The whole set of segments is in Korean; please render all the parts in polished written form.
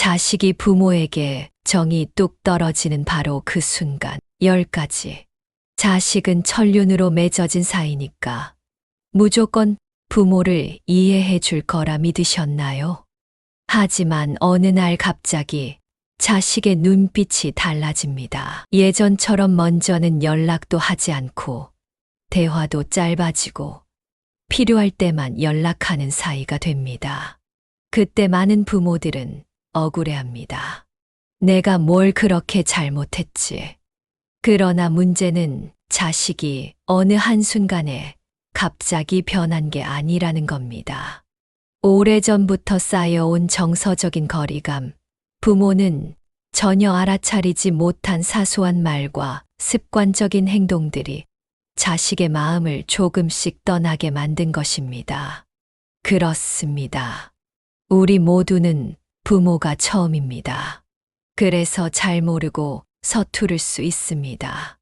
자식이 부모에게 정이 뚝 떨어지는 바로 그 순간 10가지. 자식은 천륜으로 맺어진 사이니까 무조건 부모를 이해해 줄 거라 믿으셨나요? 하지만 어느 날 갑자기 자식의 눈빛이 달라집니다. 예전처럼 먼저는 연락도 하지 않고 대화도 짧아지고 필요할 때만 연락하는 사이가 됩니다. 그때 많은 부모들은 억울해합니다. 내가 뭘 그렇게 잘못했지. 그러나 문제는 자식이 어느 한순간에 갑자기 변한 게 아니라는 겁니다. 오래전부터 쌓여온 정서적인 거리감, 부모는 전혀 알아차리지 못한 사소한 말과 습관적인 행동들이 자식의 마음을 조금씩 떠나게 만든 것입니다. 그렇습니다. 우리 모두는 부모가 처음입니다. 그래서 잘 모르고 서투를 수 있습니다.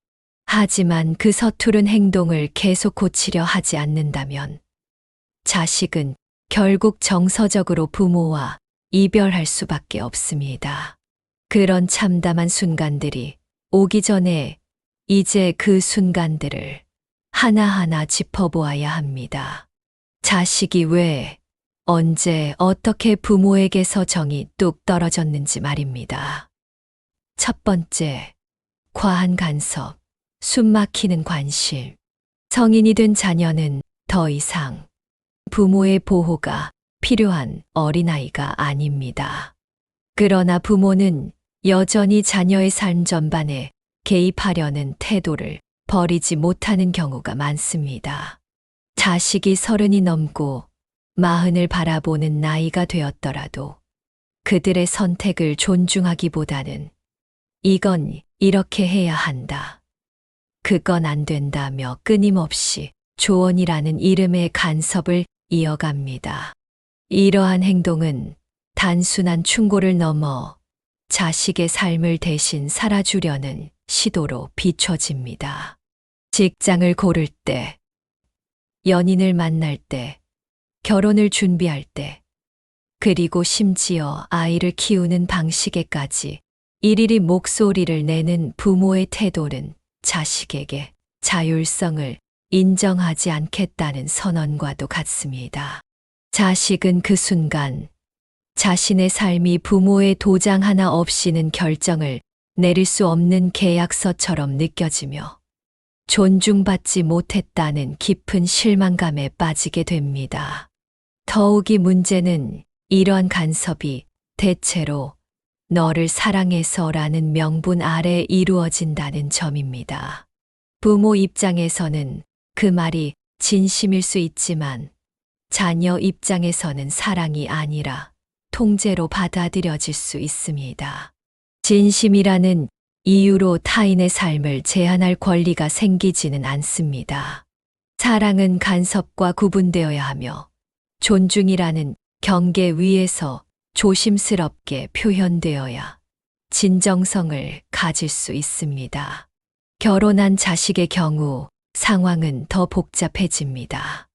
하지만 그 서투른 행동을 계속 고치려 하지 않는다면 자식은 결국 정서적으로 부모와 이별할 수밖에 없습니다. 그런 참담한 순간들이 오기 전에 이제 그 순간들을 하나하나 짚어보아야 합니다. 자식이 왜, 언제, 어떻게 부모에게서 정이 뚝 떨어졌는지 말입니다. 첫 번째, 과한 간섭, 숨막히는 관심. 성인이 된 자녀는 더 이상 부모의 보호가 필요한 어린아이가 아닙니다. 그러나 부모는 여전히 자녀의 삶 전반에 개입하려는 태도를 버리지 못하는 경우가 많습니다. 자식이 30이 넘고 40을 바라보는 나이가 되었더라도 그들의 선택을 존중하기보다는 이건 이렇게 해야 한다. 그건 안 된다며 끊임없이 조언이라는 이름의 간섭을 이어갑니다. 이러한 행동은 단순한 충고를 넘어 자식의 삶을 대신 살아주려는 시도로 비춰집니다. 직장을 고를 때, 연인을 만날 때, 결혼을 준비할 때, 그리고 심지어 아이를 키우는 방식에까지 일일이 목소리를 내는 부모의 태도는 자식에게 자율성을 인정하지 않겠다는 선언과도 같습니다. 자식은 그 순간 자신의 삶이 부모의 도장 하나 없이는 결정을 내릴 수 없는 계약서처럼 느껴지며 존중받지 못했다는 깊은 실망감에 빠지게 됩니다. 더욱이 문제는 이러한 간섭이 대체로 너를 사랑해서라는 명분 아래 이루어진다는 점입니다. 부모 입장에서는 그 말이 진심일 수 있지만 자녀 입장에서는 사랑이 아니라 통제로 받아들여질 수 있습니다. 진심이라는 이유로 타인의 삶을 제한할 권리가 생기지는 않습니다. 사랑은 간섭과 구분되어야 하며 존중이라는 경계 위에서 조심스럽게 표현되어야 진정성을 가질 수 있습니다. 결혼한 자식의 경우 상황은 더 복잡해집니다.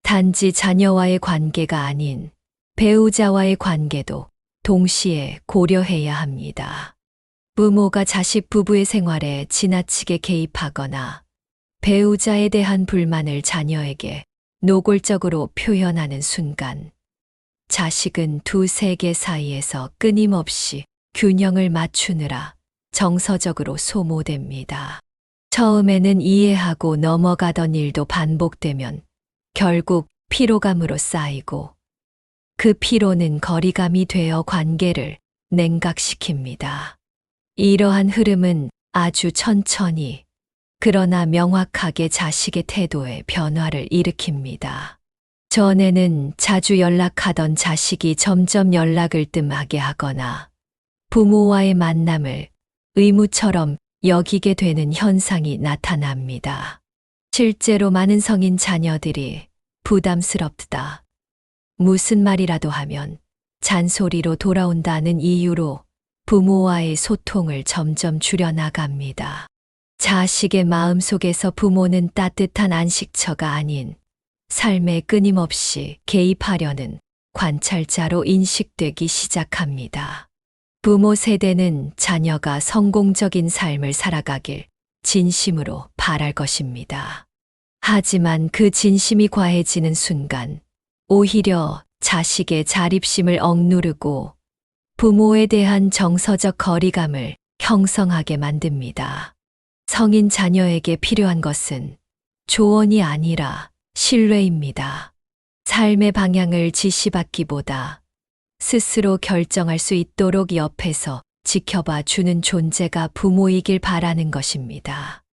단지 자녀와의 관계가 아닌 배우자와의 관계도 동시에 고려해야 합니다. 부모가 자식 부부의 생활에 지나치게 개입하거나 배우자에 대한 불만을 자녀에게 노골적으로 표현하는 순간 자식은 두 세계 사이에서 끊임없이 균형을 맞추느라 정서적으로 소모됩니다. 처음에는 이해하고 넘어가던 일도 반복되면 결국 피로감으로 쌓이고 그 피로는 거리감이 되어 관계를 냉각시킵니다. 이러한 흐름은 아주 천천히 그러나 명확하게 자식의 태도에 변화를 일으킵니다. 전에는 자주 연락하던 자식이 점점 연락을 뜸하게 하거나 부모와의 만남을 의무처럼 여기게 되는 현상이 나타납니다. 실제로 많은 성인 자녀들이 부담스럽다, 무슨 말이라도 하면 잔소리로 돌아온다는 이유로 부모와의 소통을 점점 줄여나갑니다. 자식의 마음속에서 부모는 따뜻한 안식처가 아닌 삶에 끊임없이 개입하려는 관찰자로 인식되기 시작합니다. 부모 세대는 자녀가 성공적인 삶을 살아가길 진심으로 바랄 것입니다. 하지만 그 진심이 과해지는 순간 오히려 자식의 자립심을 억누르고 부모에 대한 정서적 거리감을 형성하게 만듭니다. 성인 자녀에게 필요한 것은 조언이 아니라 신뢰입니다. 삶의 방향을 지시받기보다 스스로 결정할 수 있도록 옆에서 지켜봐 주는 존재가 부모이길 바라는 것입니다.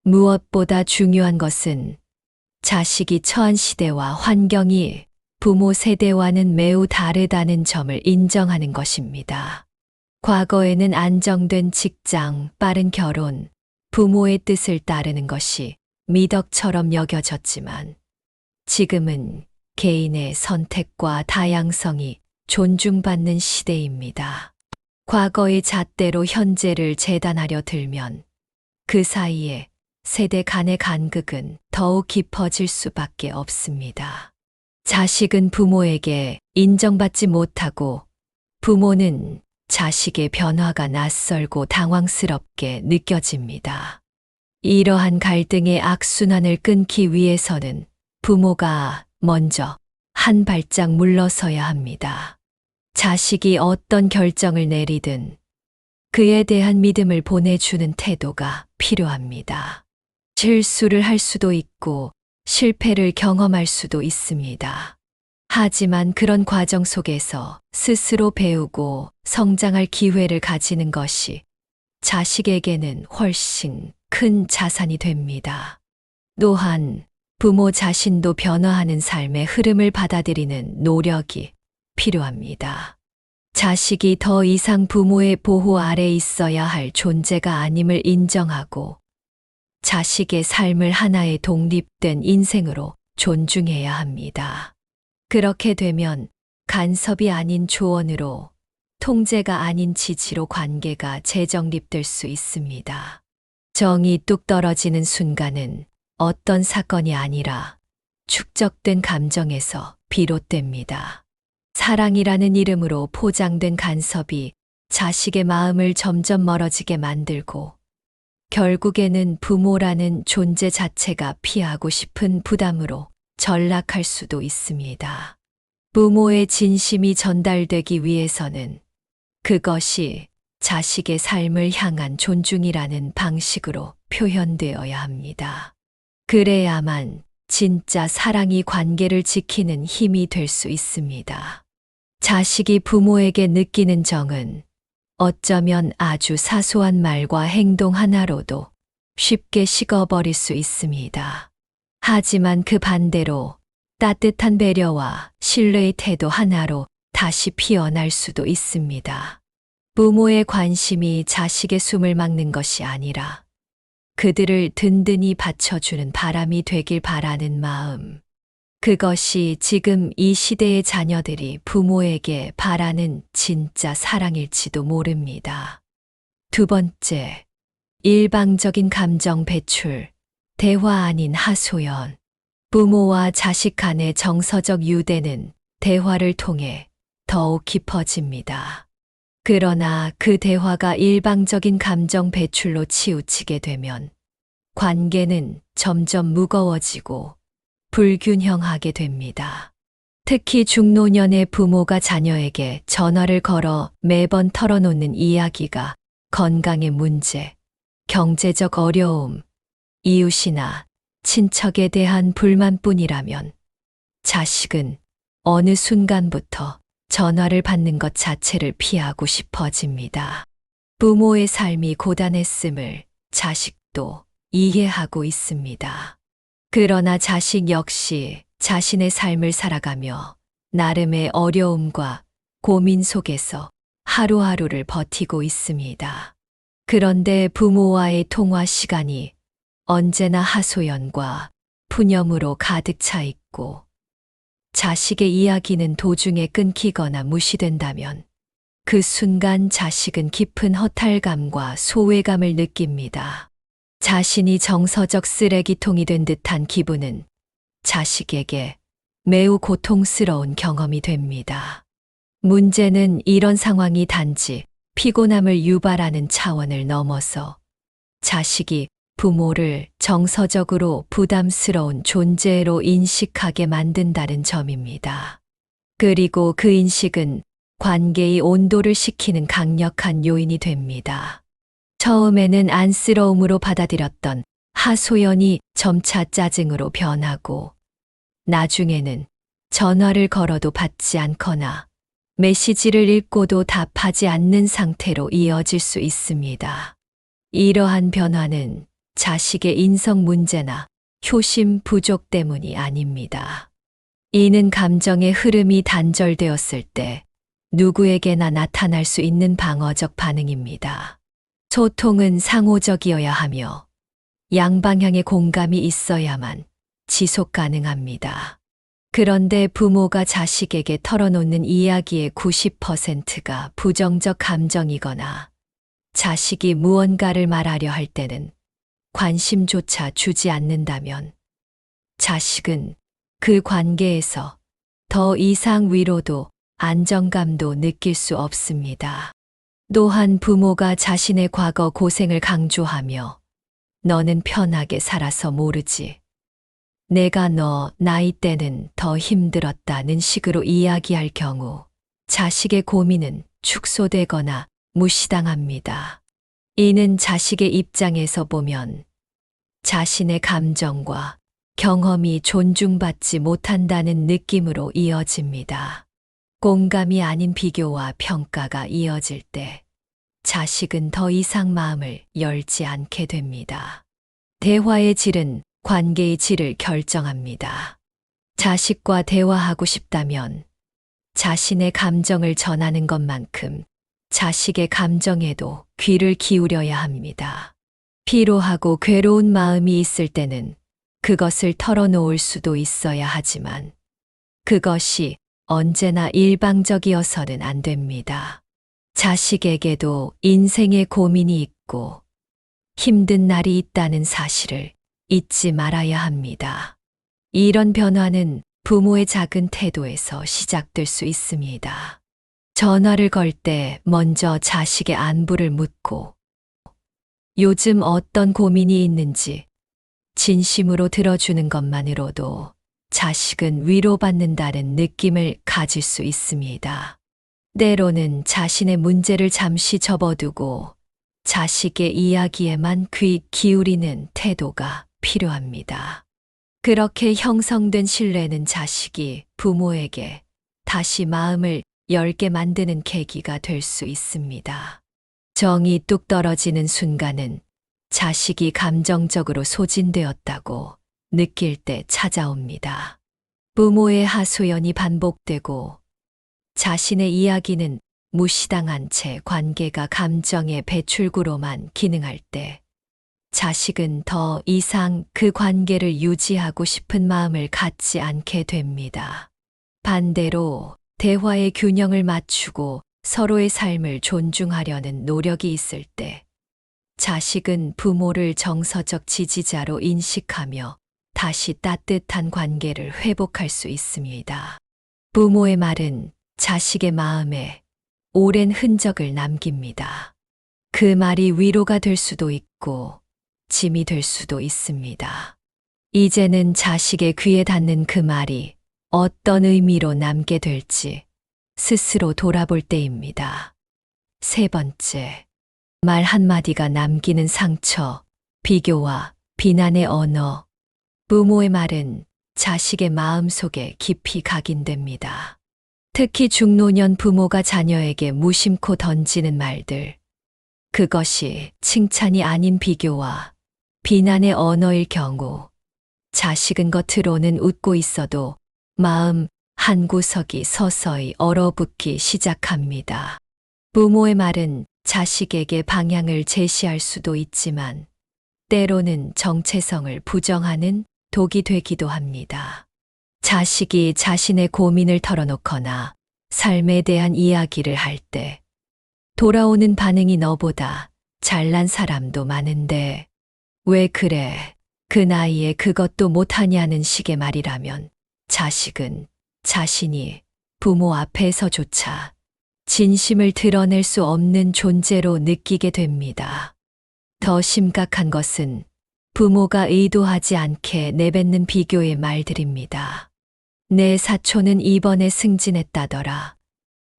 무엇보다 중요한 것은 자식이 처한 시대와 환경이 부모 세대와는 매우 다르다는 점을 인정하는 것입니다. 과거에는 안정된 직장, 빠른 결혼, 부모의 뜻을 따르는 것이 미덕처럼 여겨졌지만 지금은 개인의 선택과 다양성이 존중받는 시대입니다. 과거의 잣대로 현재를 재단하려 들면 그 사이에 세대 간의 간극은 더욱 깊어질 수밖에 없습니다. 자식은 부모에게 인정받지 못하고 부모는 자식의 변화가 낯설고 당황스럽게 느껴집니다. 이러한 갈등의 악순환을 끊기 위해서는 부모가 먼저 한 발짝 물러서야 합니다. 자식이 어떤 결정을 내리든 그에 대한 믿음을 보내주는 태도가 필요합니다. 실수를 할 수도 있고 실패를 경험할 수도 있습니다. 하지만 그런 과정 속에서 스스로 배우고 성장할 기회를 가지는 것이 자식에게는 훨씬 큰 자산이 됩니다. 또한 부모 자신도 변화하는 삶의 흐름을 받아들이는 노력이 필요합니다. 자식이 더 이상 부모의 보호 아래 있어야 할 존재가 아님을 인정하고 자식의 삶을 하나의 독립된 인생으로 존중해야 합니다. 그렇게 되면 간섭이 아닌 조언으로, 통제가 아닌 지지로 관계가 재정립될 수 있습니다. 정이 뚝 떨어지는 순간은 어떤 사건이 아니라 축적된 감정에서 비롯됩니다. 사랑이라는 이름으로 포장된 간섭이 자식의 마음을 점점 멀어지게 만들고 결국에는 부모라는 존재 자체가 피하고 싶은 부담으로 전락할 수도 있습니다. 부모의 진심이 전달되기 위해서는 그것이 자식의 삶을 향한 존중이라는 방식으로 표현되어야 합니다. 그래야만 진짜 사랑이 관계를 지키는 힘이 될 수 있습니다. 자식이 부모에게 느끼는 정은 어쩌면 아주 사소한 말과 행동 하나로도 쉽게 식어버릴 수 있습니다. 하지만 그 반대로 따뜻한 배려와 신뢰의 태도 하나로 다시 피어날 수도 있습니다. 부모의 관심이 자식의 숨을 막는 것이 아니라 그들을 든든히 받쳐주는 바람이 되길 바라는 마음. 그것이 지금 이 시대의 자녀들이 부모에게 바라는 진짜 사랑일지도 모릅니다. 두 번째, 일방적인 감정 배출, 대화 아닌 하소연. 부모와 자식 간의 정서적 유대는 대화를 통해 더욱 깊어집니다. 그러나 그 대화가 일방적인 감정 배출로 치우치게 되면 관계는 점점 무거워지고 불균형하게 됩니다. 특히 중노년의 부모가 자녀에게 전화를 걸어 매번 털어놓는 이야기가 건강의 문제, 경제적 어려움, 이웃이나 친척에 대한 불만뿐이라면 자식은 어느 순간부터 전화를 받는 것 자체를 피하고 싶어집니다. 부모의 삶이 고단했음을 자식도 이해하고 있습니다. 그러나 자식 역시 자신의 삶을 살아가며 나름의 어려움과 고민 속에서 하루하루를 버티고 있습니다. 그런데 부모와의 통화 시간이 언제나 하소연과 푸념으로 가득 차 있고 자식의 이야기는 도중에 끊기거나 무시된다면 그 순간 자식은 깊은 허탈감과 소외감을 느낍니다. 자신이 정서적 쓰레기통이 된 듯한 기분은 자식에게 매우 고통스러운 경험이 됩니다. 문제는 이런 상황이 단지 피곤함을 유발하는 차원을 넘어서 자식이 부모를 정서적으로 부담스러운 존재로 인식하게 만든다는 점입니다. 그리고 그 인식은 관계의 온도를 식히는 강력한 요인이 됩니다. 처음에는 안쓰러움으로 받아들였던 하소연이 점차 짜증으로 변하고, 나중에는 전화를 걸어도 받지 않거나 메시지를 읽고도 답하지 않는 상태로 이어질 수 있습니다. 이러한 변화는 자식의 인성 문제나 효심 부족 때문이 아닙니다. 이는 감정의 흐름이 단절되었을 때 누구에게나 나타날 수 있는 방어적 반응입니다. 소통은 상호적이어야 하며 양방향의 공감이 있어야만 지속 가능합니다. 그런데 부모가 자식에게 털어놓는 이야기의 90%가 부정적 감정이거나 자식이 무언가를 말하려 할 때는 관심조차 주지 않는다면 자식은 그 관계에서 더 이상 위로도 안정감도 느낄 수 없습니다. 또한 부모가 자신의 과거 고생을 강조하며 너는 편하게 살아서 모르지. 내가 너 나이 때는 더 힘들었다는 식으로 이야기할 경우 자식의 고민은 축소되거나 무시당합니다. 이는 자식의 입장에서 보면 자신의 감정과 경험이 존중받지 못한다는 느낌으로 이어집니다. 공감이 아닌 비교와 평가가 이어질 때 자식은 더 이상 마음을 열지 않게 됩니다. 대화의 질은 관계의 질을 결정합니다. 자식과 대화하고 싶다면 자신의 감정을 전하는 것만큼 자식의 감정에도 귀를 기울여야 합니다. 피로하고 괴로운 마음이 있을 때는 그것을 털어놓을 수도 있어야 하지만 그것이 언제나 일방적이어서는 안 됩니다. 자식에게도 인생의 고민이 있고 힘든 날이 있다는 사실을 잊지 말아야 합니다. 이런 변화는 부모의 작은 태도에서 시작될 수 있습니다. 전화를 걸 때 먼저 자식의 안부를 묻고 요즘 어떤 고민이 있는지 진심으로 들어주는 것만으로도 자식은 위로받는다는 느낌을 가질 수 있습니다. 때로는 자신의 문제를 잠시 접어두고 자식의 이야기에만 귀 기울이는 태도가 필요합니다. 그렇게 형성된 신뢰는 자식이 부모에게 다시 마음을 열게 만드는 계기가 될 수 있습니다. 정이 뚝 떨어지는 순간은 자식이 감정적으로 소진되었다고 느낄 때 찾아옵니다. 부모의 하소연이 반복되고 자신의 이야기는 무시당한 채 관계가 감정의 배출구로만 기능할 때 자식은 더 이상 그 관계를 유지하고 싶은 마음을 갖지 않게 됩니다. 반대로 대화의 균형을 맞추고 서로의 삶을 존중하려는 노력이 있을 때 자식은 부모를 정서적 지지자로 인식하며 다시 따뜻한 관계를 회복할 수 있습니다. 부모의 말은 자식의 마음에 오랜 흔적을 남깁니다. 그 말이 위로가 될 수도 있고 짐이 될 수도 있습니다. 이제는 자식의 귀에 닿는 그 말이 어떤 의미로 남게 될지 스스로 돌아볼 때입니다. 세 번째, 말 한마디가 남기는 상처, 비교와 비난의 언어. 부모의 말은 자식의 마음 속에 깊이 각인됩니다. 특히 중노년 부모가 자녀에게 무심코 던지는 말들. 그것이 칭찬이 아닌 비교와 비난의 언어일 경우 자식은 겉으로는 웃고 있어도 마음 한구석이 서서히 얼어붙기 시작합니다. 부모의 말은 자식에게 방향을 제시할 수도 있지만 때로는 정체성을 부정하는 독이 되기도 합니다. 자식이 자신의 고민을 털어놓거나 삶에 대한 이야기를 할 때 돌아오는 반응이 너보다 잘난 사람도 많은데 왜 그래? 그 나이에 그것도 못하냐는 식의 말이라면 자식은 자신이 부모 앞에서조차 진심을 드러낼 수 없는 존재로 느끼게 됩니다. 더 심각한 것은 부모가 의도하지 않게 내뱉는 비교의 말들입니다. 내 사촌은 이번에 승진했다더라.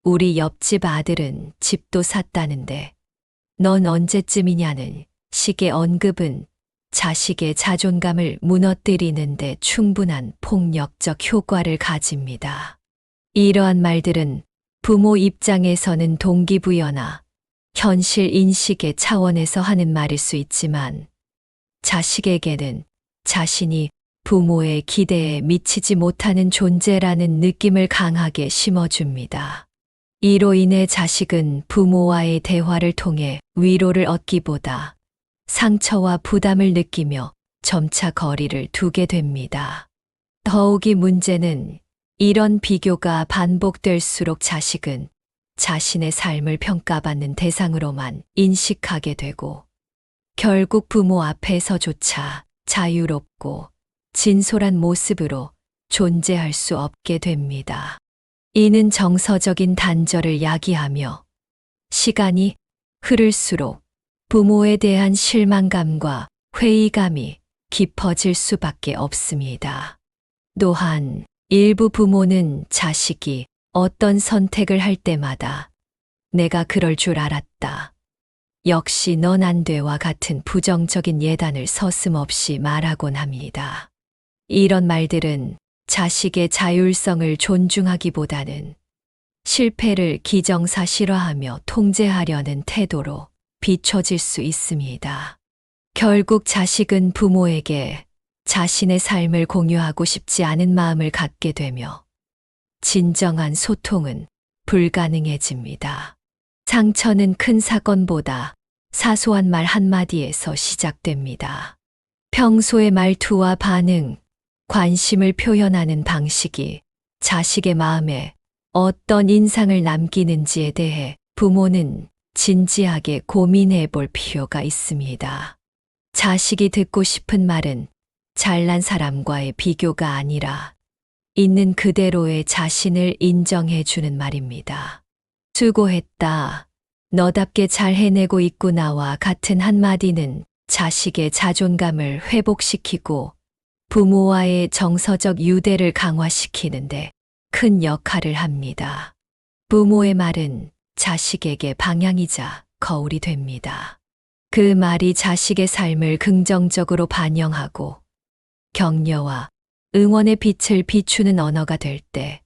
우리 옆집 아들은 집도 샀다는데 넌 언제쯤이냐는 식의 언급은 자식의 자존감을 무너뜨리는데 충분한 폭력적 효과를 가집니다. 이러한 말들은 부모 입장에서는 동기부여나 현실 인식의 차원에서 하는 말일 수 있지만 자식에게는 자신이 부모의 기대에 미치지 못하는 존재라는 느낌을 강하게 심어줍니다. 이로 인해 자식은 부모와의 대화를 통해 위로를 얻기보다 상처와 부담을 느끼며 점차 거리를 두게 됩니다. 더욱이 문제는 이런 비교가 반복될수록 자식은 자신의 삶을 평가받는 대상으로만 인식하게 되고 결국 부모 앞에서조차 자유롭고 진솔한 모습으로 존재할 수 없게 됩니다. 이는 정서적인 단절을 야기하며 시간이 흐를수록 부모에 대한 실망감과 회의감이 깊어질 수밖에 없습니다. 또한 일부 부모는 자식이 어떤 선택을 할 때마다 내가 그럴 줄 알았다. 역시 넌 안 돼와 같은 부정적인 예단을 서슴없이 말하곤 합니다. 이런 말들은 자식의 자율성을 존중하기보다는 실패를 기정사실화하며 통제하려는 태도로 비춰질 수 있습니다. 결국 자식은 부모에게 자신의 삶을 공유하고 싶지 않은 마음을 갖게 되며 진정한 소통은 불가능해집니다. 상처는 큰 사건보다 사소한 말 한마디에서 시작됩니다. 평소의 말투와 반응, 관심을 표현하는 방식이 자식의 마음에 어떤 인상을 남기는지에 대해 부모는 진지하게 고민해 볼 필요가 있습니다. 자식이 듣고 싶은 말은 잘난 사람과의 비교가 아니라 있는 그대로의 자신을 인정해 주는 말입니다. 수고했다. 너답게 잘 해내고 있구나와 같은 한마디는 자식의 자존감을 회복시키고 부모와의 정서적 유대를 강화시키는데 큰 역할을 합니다. 부모의 말은 자식에게 방향이자 거울이 됩니다. 그 말이 자식의 삶을 긍정적으로 반영하고 격려와 응원의 빛을 비추는 언어가 될 때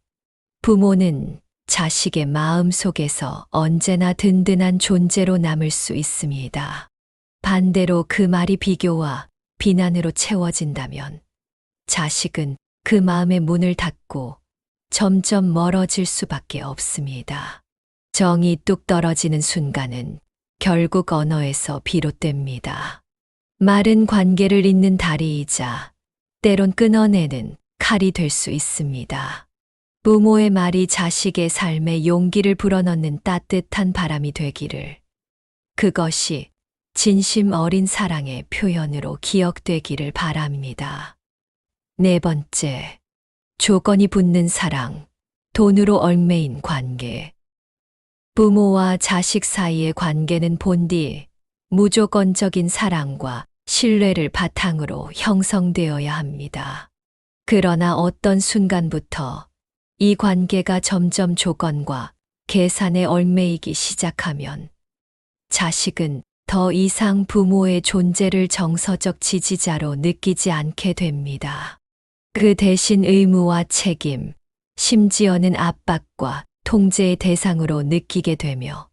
부모는 자식의 마음 속에서 언제나 든든한 존재로 남을 수 있습니다. 반대로 그 말이 비교와 비난으로 채워진다면 자식은 그 마음의 문을 닫고 점점 멀어질 수밖에 없습니다. 정이 뚝 떨어지는 순간은 결국 언어에서 비롯됩니다. 말은 관계를 잇는 다리이자 때론 끊어내는 칼이 될 수 있습니다. 부모의 말이 자식의 삶에 용기를 불어넣는 따뜻한 바람이 되기를, 그것이 진심 어린 사랑의 표현으로 기억되기를 바랍니다. 네 번째, 조건이 붙는 사랑, 돈으로 얽매인 관계. 부모와 자식 사이의 관계는 본디 무조건적인 사랑과 신뢰를 바탕으로 형성되어야 합니다. 그러나 어떤 순간부터 이 관계가 점점 조건과 계산에 얽매이기 시작하면 자식은 더 이상 부모의 존재를 정서적 지지자로 느끼지 않게 됩니다. 그 대신 의무와 책임, 심지어는 압박과 통제의 대상으로 느끼게 되며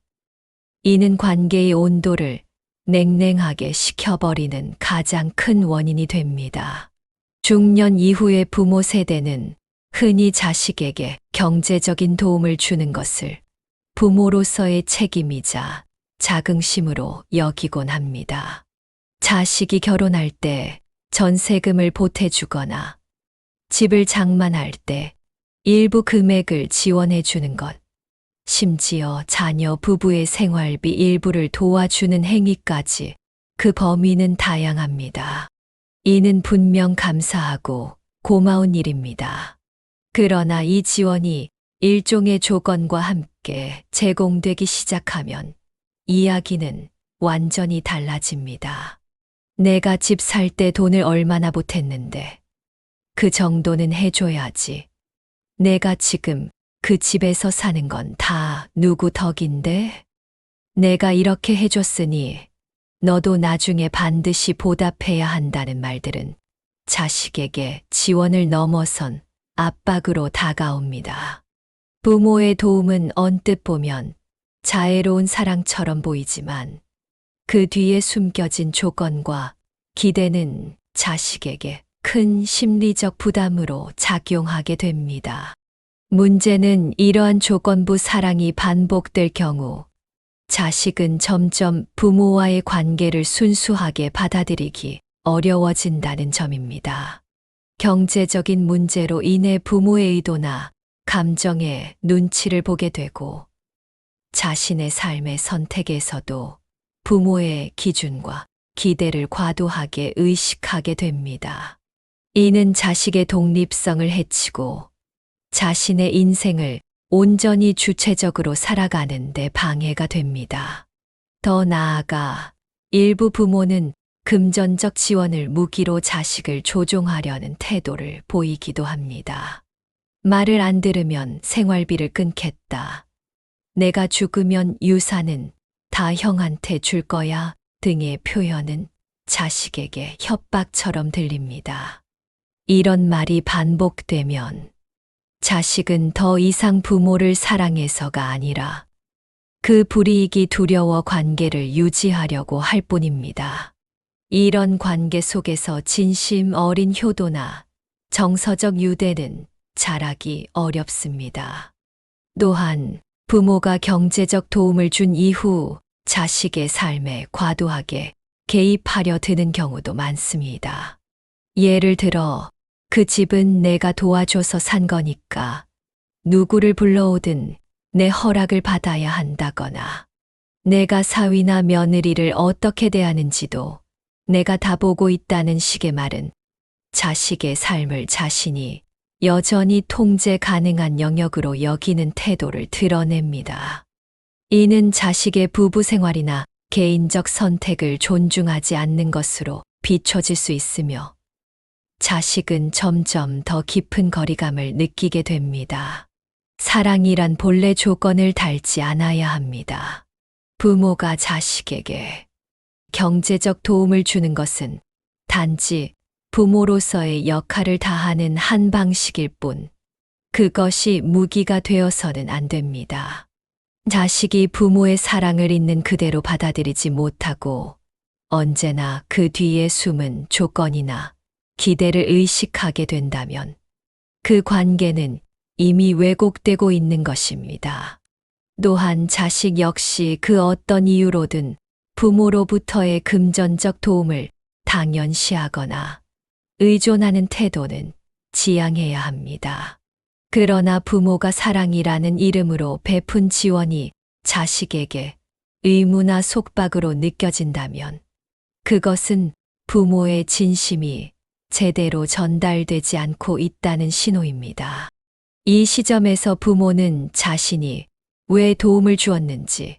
이는 관계의 온도를 냉랭하게 식혀버리는 가장 큰 원인이 됩니다. 중년 이후의 부모 세대는 흔히 자식에게 경제적인 도움을 주는 것을 부모로서의 책임이자 자긍심으로 여기곤 합니다. 자식이 결혼할 때 전세금을 보태주거나 집을 장만할 때 일부 금액을 지원해 주는 것, 심지어 자녀 부부의 생활비 일부를 도와주는 행위까지 그 범위는 다양합니다. 이는 분명 감사하고 고마운 일입니다. 그러나 이 지원이 일종의 조건과 함께 제공되기 시작하면 이야기는 완전히 달라집니다. 내가 집 살 때 돈을 얼마나 보탰는데 그 정도는 해줘야지. 내가 지금 그 집에서 사는 건 다 누구 덕인데? 내가 이렇게 해줬으니 너도 나중에 반드시 보답해야 한다는 말들은 자식에게 지원을 넘어선 압박으로 다가옵니다. 부모의 도움은 언뜻 보면 자애로운 사랑처럼 보이지만 그 뒤에 숨겨진 조건과 기대는 자식에게 큰 심리적 부담으로 작용하게 됩니다. 문제는 이러한 조건부 사랑이 반복될 경우 자식은 점점 부모와의 관계를 순수하게 받아들이기 어려워진다는 점입니다. 경제적인 문제로 인해 부모의 의도나 감정에 눈치를 보게 되고 자신의 삶의 선택에서도 부모의 기준과 기대를 과도하게 의식하게 됩니다. 이는 자식의 독립성을 해치고 자신의 인생을 온전히 주체적으로 살아가는 데 방해가 됩니다. 더 나아가 일부 부모는 금전적 지원을 무기로 자식을 조종하려는 태도를 보이기도 합니다. 말을 안 들으면 생활비를 끊겠다. 내가 죽으면 유산은 다 형한테 줄 거야 등의 표현은 자식에게 협박처럼 들립니다. 이런 말이 반복되면 자식은 더 이상 부모를 사랑해서가 아니라 그 불이익이 두려워 관계를 유지하려고 할 뿐입니다. 이런 관계 속에서 진심 어린 효도나 정서적 유대는 자라기 어렵습니다. 또한 부모가 경제적 도움을 준 이후 자식의 삶에 과도하게 개입하려 드는 경우도 많습니다. 예를 들어 그 집은 내가 도와줘서 산 거니까 누구를 불러오든 내 허락을 받아야 한다거나 내가 사위나 며느리를 어떻게 대하는지도 내가 다 보고 있다는 식의 말은 자식의 삶을 자신이 여전히 통제 가능한 영역으로 여기는 태도를 드러냅니다. 이는 자식의 부부 생활이나 개인적 선택을 존중하지 않는 것으로 비춰질 수 있으며 자식은 점점 더 깊은 거리감을 느끼게 됩니다. 사랑이란 본래 조건을 달지 않아야 합니다. 부모가 자식에게 경제적 도움을 주는 것은 단지 부모로서의 역할을 다하는 한 방식일 뿐, 그것이 무기가 되어서는 안 됩니다. 자식이 부모의 사랑을 있는 그대로 받아들이지 못하고 언제나 그 뒤에 숨은 조건이나 기대를 의식하게 된다면 그 관계는 이미 왜곡되고 있는 것입니다. 또한 자식 역시 그 어떤 이유로든 부모로부터의 금전적 도움을 당연시하거나 의존하는 태도는 지양해야 합니다. 그러나 부모가 사랑이라는 이름으로 베푼 지원이 자식에게 의무나 속박으로 느껴진다면 그것은 부모의 진심이 제대로 전달되지 않고 있다는 신호입니다. 이 시점에서 부모는 자신이 왜 도움을 주었는지,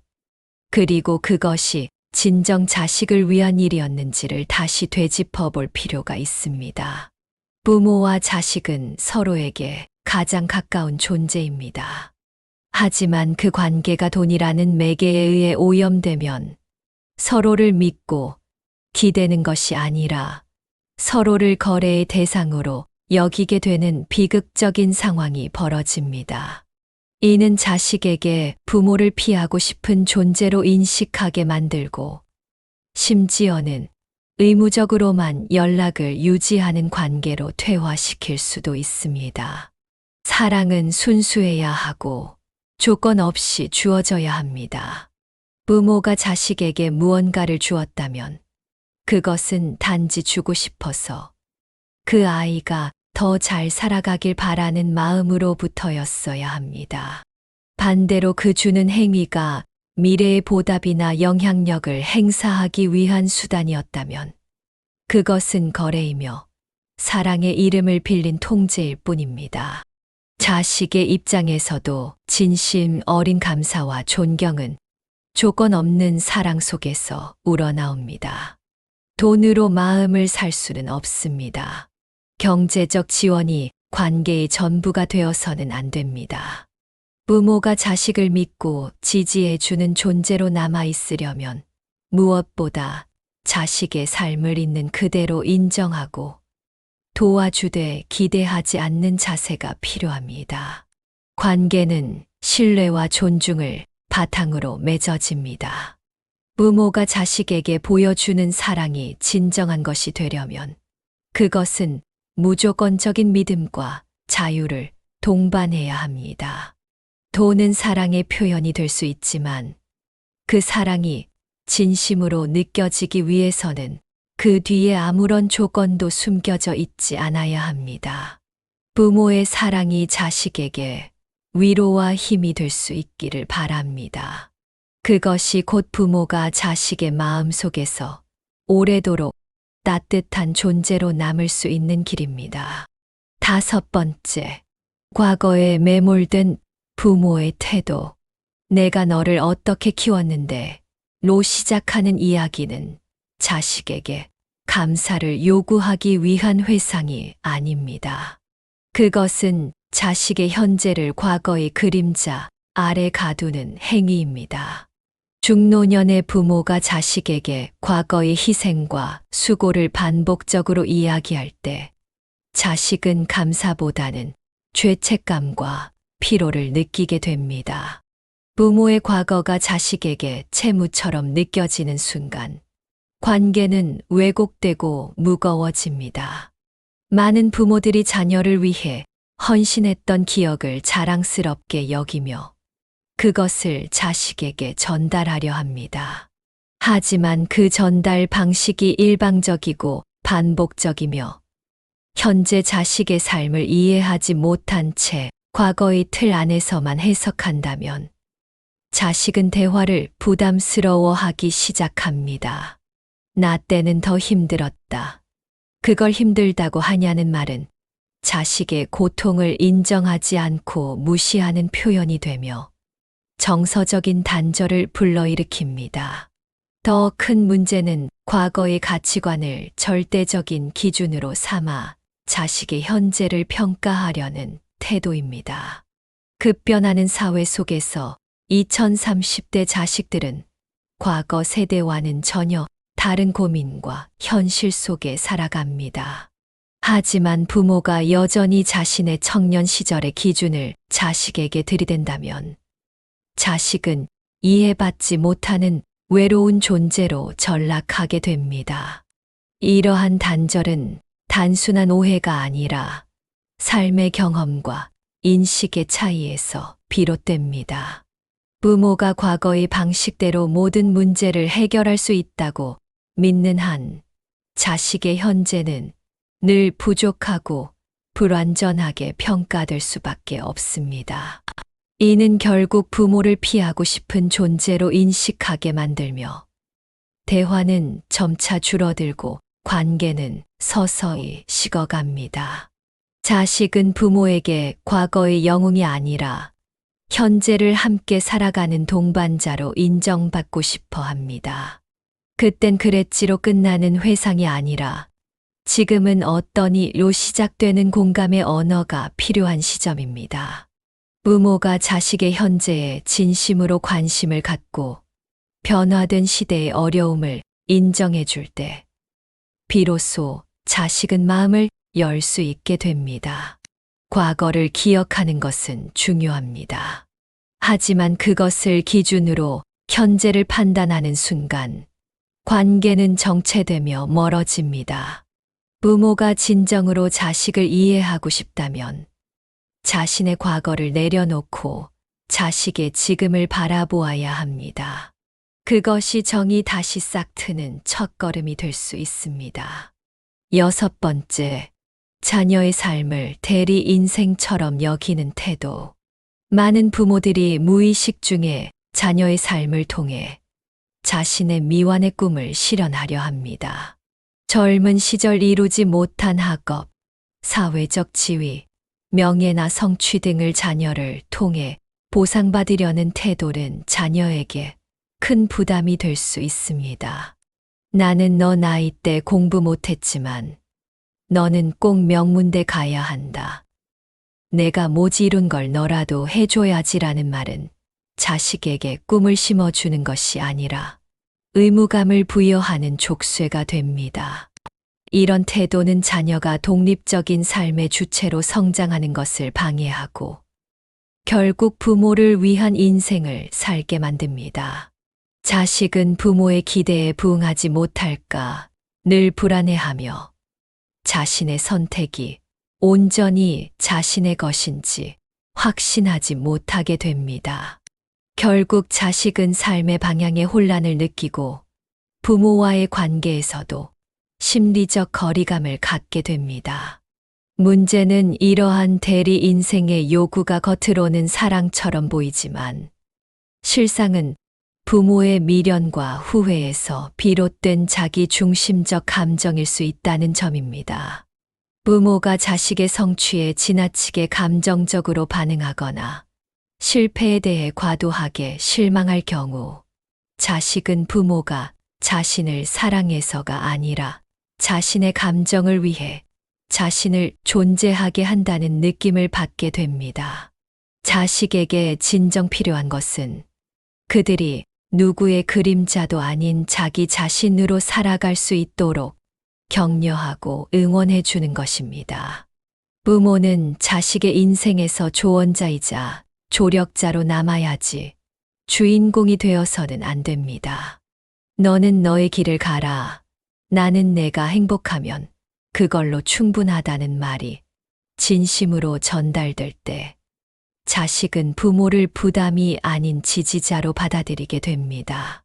그리고 그것이 진정 자식을 위한 일이었는지를 다시 되짚어 볼 필요가 있습니다. 부모와 자식은 서로에게 가장 가까운 존재입니다. 하지만 그 관계가 돈이라는 매개에 의해 오염되면 서로를 믿고 기대는 것이 아니라 서로를 거래의 대상으로 여기게 되는 비극적인 상황이 벌어집니다. 이는 자식에게 부모를 피하고 싶은 존재로 인식하게 만들고 심지어는 의무적으로만 연락을 유지하는 관계로 퇴화시킬 수도 있습니다. 사랑은 순수해야 하고 조건 없이 주어져야 합니다. 부모가 자식에게 무언가를 주었다면 그것은 단지 주고 싶어서 그 아이가 더 잘 살아가길 바라는 마음으로부터였어야 합니다. 반대로 그 주는 행위가 미래의 보답이나 영향력을 행사하기 위한 수단이었다면 그것은 거래이며 사랑의 이름을 빌린 통제일 뿐입니다. 자식의 입장에서도 진심 어린 감사와 존경은 조건 없는 사랑 속에서 우러나옵니다. 돈으로 마음을 살 수는 없습니다. 경제적 지원이 관계의 전부가 되어서는 안 됩니다. 부모가 자식을 믿고 지지해 주는 존재로 남아 있으려면 무엇보다 자식의 삶을 있는 그대로 인정하고 도와주되 기대하지 않는 자세가 필요합니다. 관계는 신뢰와 존중을 바탕으로 맺어집니다. 부모가 자식에게 보여주는 사랑이 진정한 것이 되려면 그것은 무조건적인 믿음과 자유를 동반해야 합니다. 돈은 사랑의 표현이 될 수 있지만 그 사랑이 진심으로 느껴지기 위해서는 그 뒤에 아무런 조건도 숨겨져 있지 않아야 합니다. 부모의 사랑이 자식에게 위로와 힘이 될 수 있기를 바랍니다. 그것이 곧 부모가 자식의 마음 속에서 오래도록 따뜻한 존재로 남을 수 있는 길입니다. 5번째, 과거에 매몰된 부모의 태도. 내가 너를 어떻게 키웠는데 로 시작하는 이야기는 자식에게 감사를 요구하기 위한 회상이 아닙니다. 그것은 자식의 현재를 과거의 그림자 아래 가두는 행위입니다. 중노년의 부모가 자식에게 과거의 희생과 수고를 반복적으로 이야기할 때 자식은 감사보다는 죄책감과 피로를 느끼게 됩니다. 부모의 과거가 자식에게 채무처럼 느껴지는 순간 관계는 왜곡되고 무거워집니다. 많은 부모들이 자녀를 위해 헌신했던 기억을 자랑스럽게 여기며 그것을 자식에게 전달하려 합니다. 하지만 그 전달 방식이 일방적이고 반복적이며 현재 자식의 삶을 이해하지 못한 채 과거의 틀 안에서만 해석한다면 자식은 대화를 부담스러워하기 시작합니다. 나 때는 더 힘들었다. 그걸 힘들다고 하냐는 말은 자식의 고통을 인정하지 않고 무시하는 표현이 되며 정서적인 단절을 불러일으킵니다. 더 큰 문제는 과거의 가치관을 절대적인 기준으로 삼아 자식의 현재를 평가하려는 태도입니다. 급변하는 사회 속에서 2030대 자식들은 과거 세대와는 전혀 다른 고민과 현실 속에 살아갑니다. 하지만 부모가 여전히 자신의 청년 시절의 기준을 자식에게 들이댄다면 자식은 이해받지 못하는 외로운 존재로 전락하게 됩니다. 이러한 단절은 단순한 오해가 아니라 삶의 경험과 인식의 차이에서 비롯됩니다. 부모가 과거의 방식대로 모든 문제를 해결할 수 있다고 믿는 한 자식의 현재는 늘 부족하고 불완전하게 평가될 수밖에 없습니다. 이는 결국 부모를 피하고 싶은 존재로 인식하게 만들며 대화는 점차 줄어들고 관계는 서서히 식어갑니다. 자식은 부모에게 과거의 영웅이 아니라 현재를 함께 살아가는 동반자로 인정받고 싶어 합니다. 그땐 그랬지로 끝나는 회상이 아니라 지금은 어떠니로 시작되는 공감의 언어가 필요한 시점입니다. 부모가 자식의 현재에 진심으로 관심을 갖고 변화된 시대의 어려움을 인정해 줄 때 비로소 자식은 마음을 열 수 있게 됩니다. 과거를 기억하는 것은 중요합니다. 하지만 그것을 기준으로 현재를 판단하는 순간 관계는 정체되며 멀어집니다. 부모가 진정으로 자식을 이해하고 싶다면 자신의 과거를 내려놓고 자식의 지금을 바라보아야 합니다. 그것이 정이 다시 싹 트는 첫걸음이 될 수 있습니다. 6번째, 자녀의 삶을 대리 인생처럼 여기는 태도. 많은 부모들이 무의식 중에 자녀의 삶을 통해 자신의 미완의 꿈을 실현하려 합니다. 젊은 시절 이루지 못한 학업, 사회적 지위, 명예나 성취 등을 자녀를 통해 보상받으려는 태도는 자녀에게 큰 부담이 될 수 있습니다. 나는 너 나이 때 공부 못했지만 너는 꼭 명문대 가야 한다. 내가 모지른 걸 너라도 해줘야지라는 말은 자식에게 꿈을 심어주는 것이 아니라 의무감을 부여하는 족쇄가 됩니다. 이런 태도는 자녀가 독립적인 삶의 주체로 성장하는 것을 방해하고 결국 부모를 위한 인생을 살게 만듭니다. 자식은 부모의 기대에 부응하지 못할까 늘 불안해하며 자신의 선택이 온전히 자신의 것인지 확신하지 못하게 됩니다. 결국 자식은 삶의 방향에 혼란을 느끼고 부모와의 관계에서도 심리적 거리감을 갖게 됩니다. 문제는 이러한 대리 인생의 요구가 겉으로는 사랑처럼 보이지만 실상은 부모의 미련과 후회에서 비롯된 자기 중심적 감정일 수 있다는 점입니다. 부모가 자식의 성취에 지나치게 감정적으로 반응하거나 실패에 대해 과도하게 실망할 경우 자식은 부모가 자신을 사랑해서가 아니라 자신의 감정을 위해 자신을 존재하게 한다는 느낌을 받게 됩니다. 자식에게 진정 필요한 것은 그들이 누구의 그림자도 아닌 자기 자신으로 살아갈 수 있도록 격려하고 응원해 주는 것입니다. 부모는 자식의 인생에서 조언자이자 조력자로 남아야지 주인공이 되어서는 안 됩니다. 너는 너의 길을 가라. 나는 내가 행복하면 그걸로 충분하다는 말이 진심으로 전달될 때 자식은 부모를 부담이 아닌 지지자로 받아들이게 됩니다.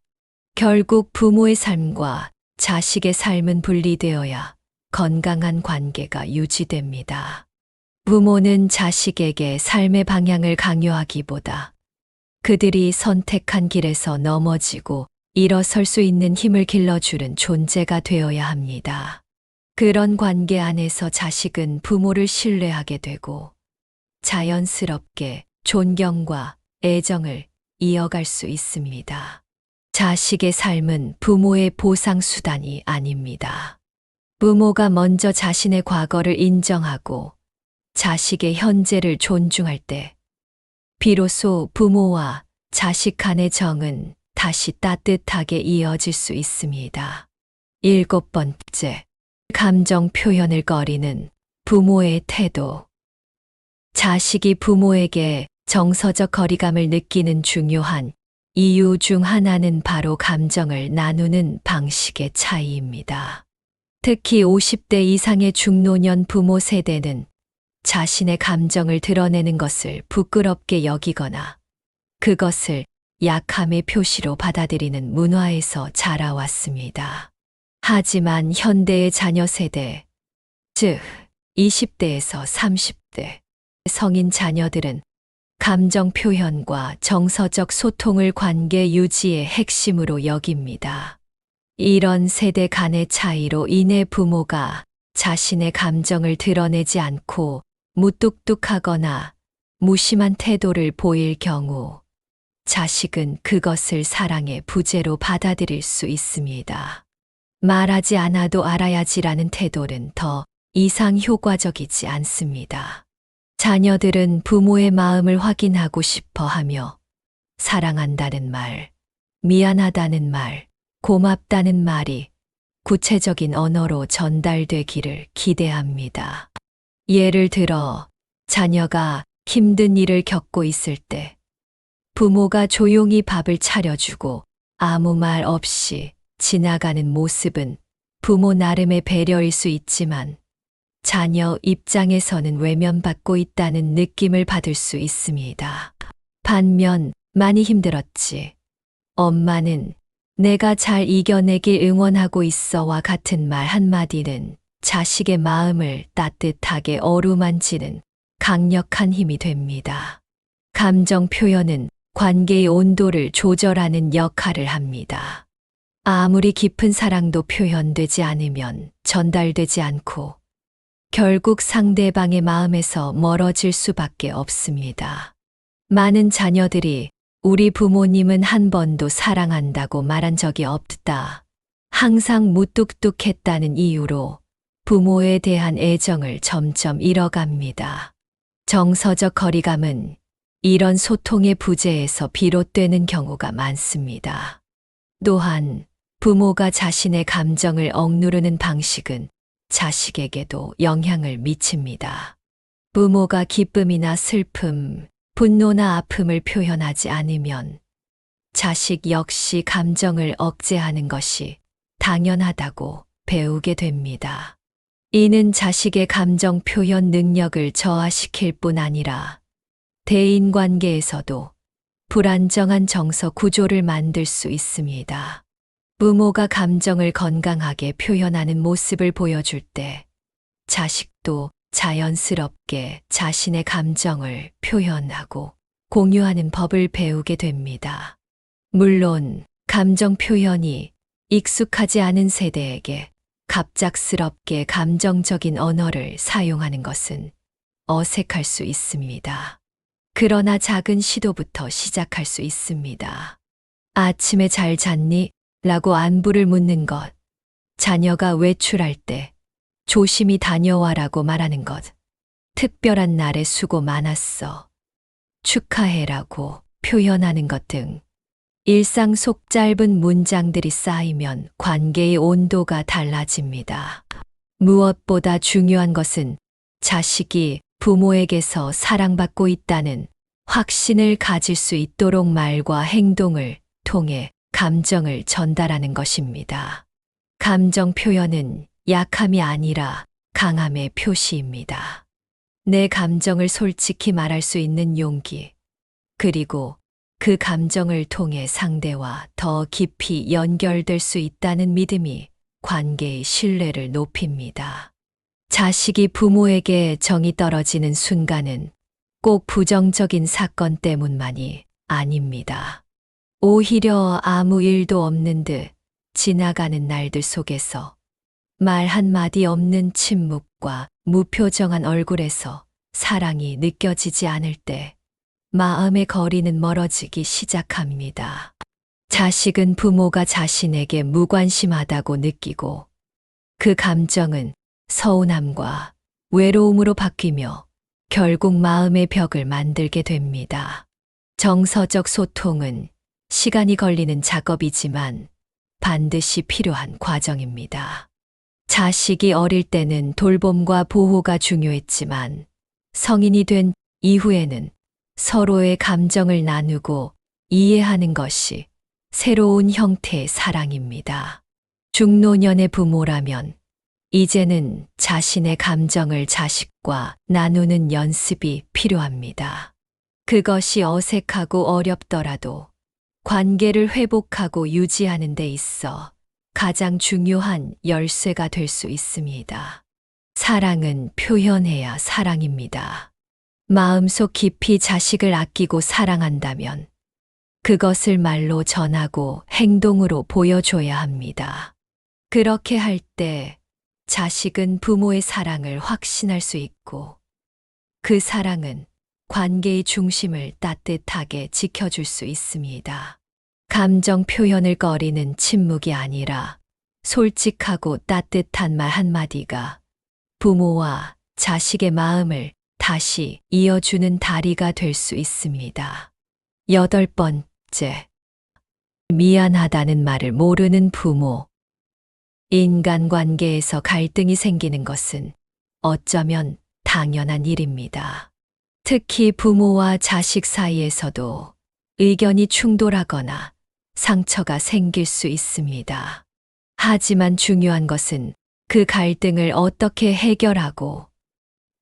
결국 부모의 삶과 자식의 삶은 분리되어야 건강한 관계가 유지됩니다. 부모는 자식에게 삶의 방향을 강요하기보다 그들이 선택한 길에서 넘어지고 일어설 수 있는 힘을 길러주는 존재가 되어야 합니다. 그런 관계 안에서 자식은 부모를 신뢰하게 되고 자연스럽게 존경과 애정을 이어갈 수 있습니다. 자식의 삶은 부모의 보상수단이 아닙니다. 부모가 먼저 자신의 과거를 인정하고 자식의 현재를 존중할 때 비로소 부모와 자식 간의 정은 다시 따뜻하게 이어질 수 있습니다. 7번째, 감정 표현을 꺼리는 부모의 태도. 자식이 부모에게 정서적 거리감을 느끼는 중요한 이유 중 하나는 바로 감정을 나누는 방식의 차이입니다. 특히 50대 이상의 중노년 부모 세대는 자신의 감정을 드러내는 것을 부끄럽게 여기거나 그것을 약함의 표시로 받아들이는 문화에서 자라왔습니다. 하지만 현대의 자녀 세대, 즉 20대에서 30대 성인 자녀들은 감정 표현과 정서적 소통을 관계 유지의 핵심으로 여깁니다. 이런 세대 간의 차이로 인해 부모가 자신의 감정을 드러내지 않고 무뚝뚝하거나 무심한 태도를 보일 경우 자식은 그것을 사랑의 부재로 받아들일 수 있습니다. 말하지 않아도 알아야지라는 태도는 더 이상 효과적이지 않습니다. 자녀들은 부모의 마음을 확인하고 싶어 하며 사랑한다는 말, 미안하다는 말, 고맙다는 말이 구체적인 언어로 전달되기를 기대합니다. 예를 들어 자녀가 힘든 일을 겪고 있을 때 부모가 조용히 밥을 차려주고 아무 말 없이 지나가는 모습은 부모 나름의 배려일 수 있지만 자녀 입장에서는 외면받고 있다는 느낌을 받을 수 있습니다. 반면 많이 힘들었지. 엄마는 내가 잘 이겨내길 응원하고 있어와 같은 말 한마디는 자식의 마음을 따뜻하게 어루만지는 강력한 힘이 됩니다. 감정 표현은 관계의 온도를 조절하는 역할을 합니다. 아무리 깊은 사랑도 표현되지 않으면 전달되지 않고 결국 상대방의 마음에서 멀어질 수밖에 없습니다. 많은 자녀들이 우리 부모님은 한 번도 사랑한다고 말한 적이 없다. 항상 무뚝뚝했다는 이유로 부모에 대한 애정을 점점 잃어갑니다. 정서적 거리감은 이런 소통의 부재에서 비롯되는 경우가 많습니다. 또한 부모가 자신의 감정을 억누르는 방식은 자식에게도 영향을 미칩니다. 부모가 기쁨이나 슬픔, 분노나 아픔을 표현하지 않으면 자식 역시 감정을 억제하는 것이 당연하다고 배우게 됩니다. 이는 자식의 감정 표현 능력을 저하시킬 뿐 아니라 대인 관계에서도 불안정한 정서 구조를 만들 수 있습니다. 부모가 감정을 건강하게 표현하는 모습을 보여줄 때 자식도 자연스럽게 자신의 감정을 표현하고 공유하는 법을 배우게 됩니다. 물론 감정 표현이 익숙하지 않은 세대에게 갑작스럽게 감정적인 언어를 사용하는 것은 어색할 수 있습니다. 그러나 작은 시도부터 시작할 수 있습니다. 아침에 잘 잤니? 라고 안부를 묻는 것, 자녀가 외출할 때 조심히 다녀와라고 말하는 것, 특별한 날에 수고 많았어, 축하해라고 표현하는 것 등 일상 속 짧은 문장들이 쌓이면 관계의 온도가 달라집니다. 무엇보다 중요한 것은 자식이 부모에게서 사랑받고 있다는 확신을 가질 수 있도록 말과 행동을 통해 감정을 전달하는 것입니다. 감정 표현은 약함이 아니라 강함의 표시입니다. 내 감정을 솔직히 말할 수 있는 용기, 그리고 그 감정을 통해 상대와 더 깊이 연결될 수 있다는 믿음이 관계의 신뢰를 높입니다. 자식이 부모에게 정이 떨어지는 순간은 꼭 부정적인 사건 때문만이 아닙니다. 오히려 아무 일도 없는 듯 지나가는 날들 속에서 말 한마디 없는 침묵과 무표정한 얼굴에서 사랑이 느껴지지 않을 때 마음의 거리는 멀어지기 시작합니다. 자식은 부모가 자신에게 무관심하다고 느끼고 그 감정은 서운함과 외로움으로 바뀌며 결국 마음의 벽을 만들게 됩니다. 정서적 소통은 시간이 걸리는 작업이지만 반드시 필요한 과정입니다. 자식이 어릴 때는 돌봄과 보호가 중요했지만 성인이 된 이후에는 서로의 감정을 나누고 이해하는 것이 새로운 형태의 사랑입니다. 중노년의 부모라면 이제는 자신의 감정을 자식과 나누는 연습이 필요합니다. 그것이 어색하고 어렵더라도 관계를 회복하고 유지하는 데 있어 가장 중요한 열쇠가 될 수 있습니다. 사랑은 표현해야 사랑입니다. 마음속 깊이 자식을 아끼고 사랑한다면 그것을 말로 전하고 행동으로 보여줘야 합니다. 그렇게 할 때 자식은 부모의 사랑을 확신할 수 있고 그 사랑은 관계의 중심을 따뜻하게 지켜줄 수 있습니다. 감정 표현을 꺼리는 침묵이 아니라 솔직하고 따뜻한 말 한마디가 부모와 자식의 마음을 다시 이어주는 다리가 될 수 있습니다. 8번째, 미안하다는 말을 모르는 부모. 인간관계에서 갈등이 생기는 것은 어쩌면 당연한 일입니다. 특히 부모와 자식 사이에서도 의견이 충돌하거나 상처가 생길 수 있습니다. 하지만 중요한 것은 그 갈등을 어떻게 해결하고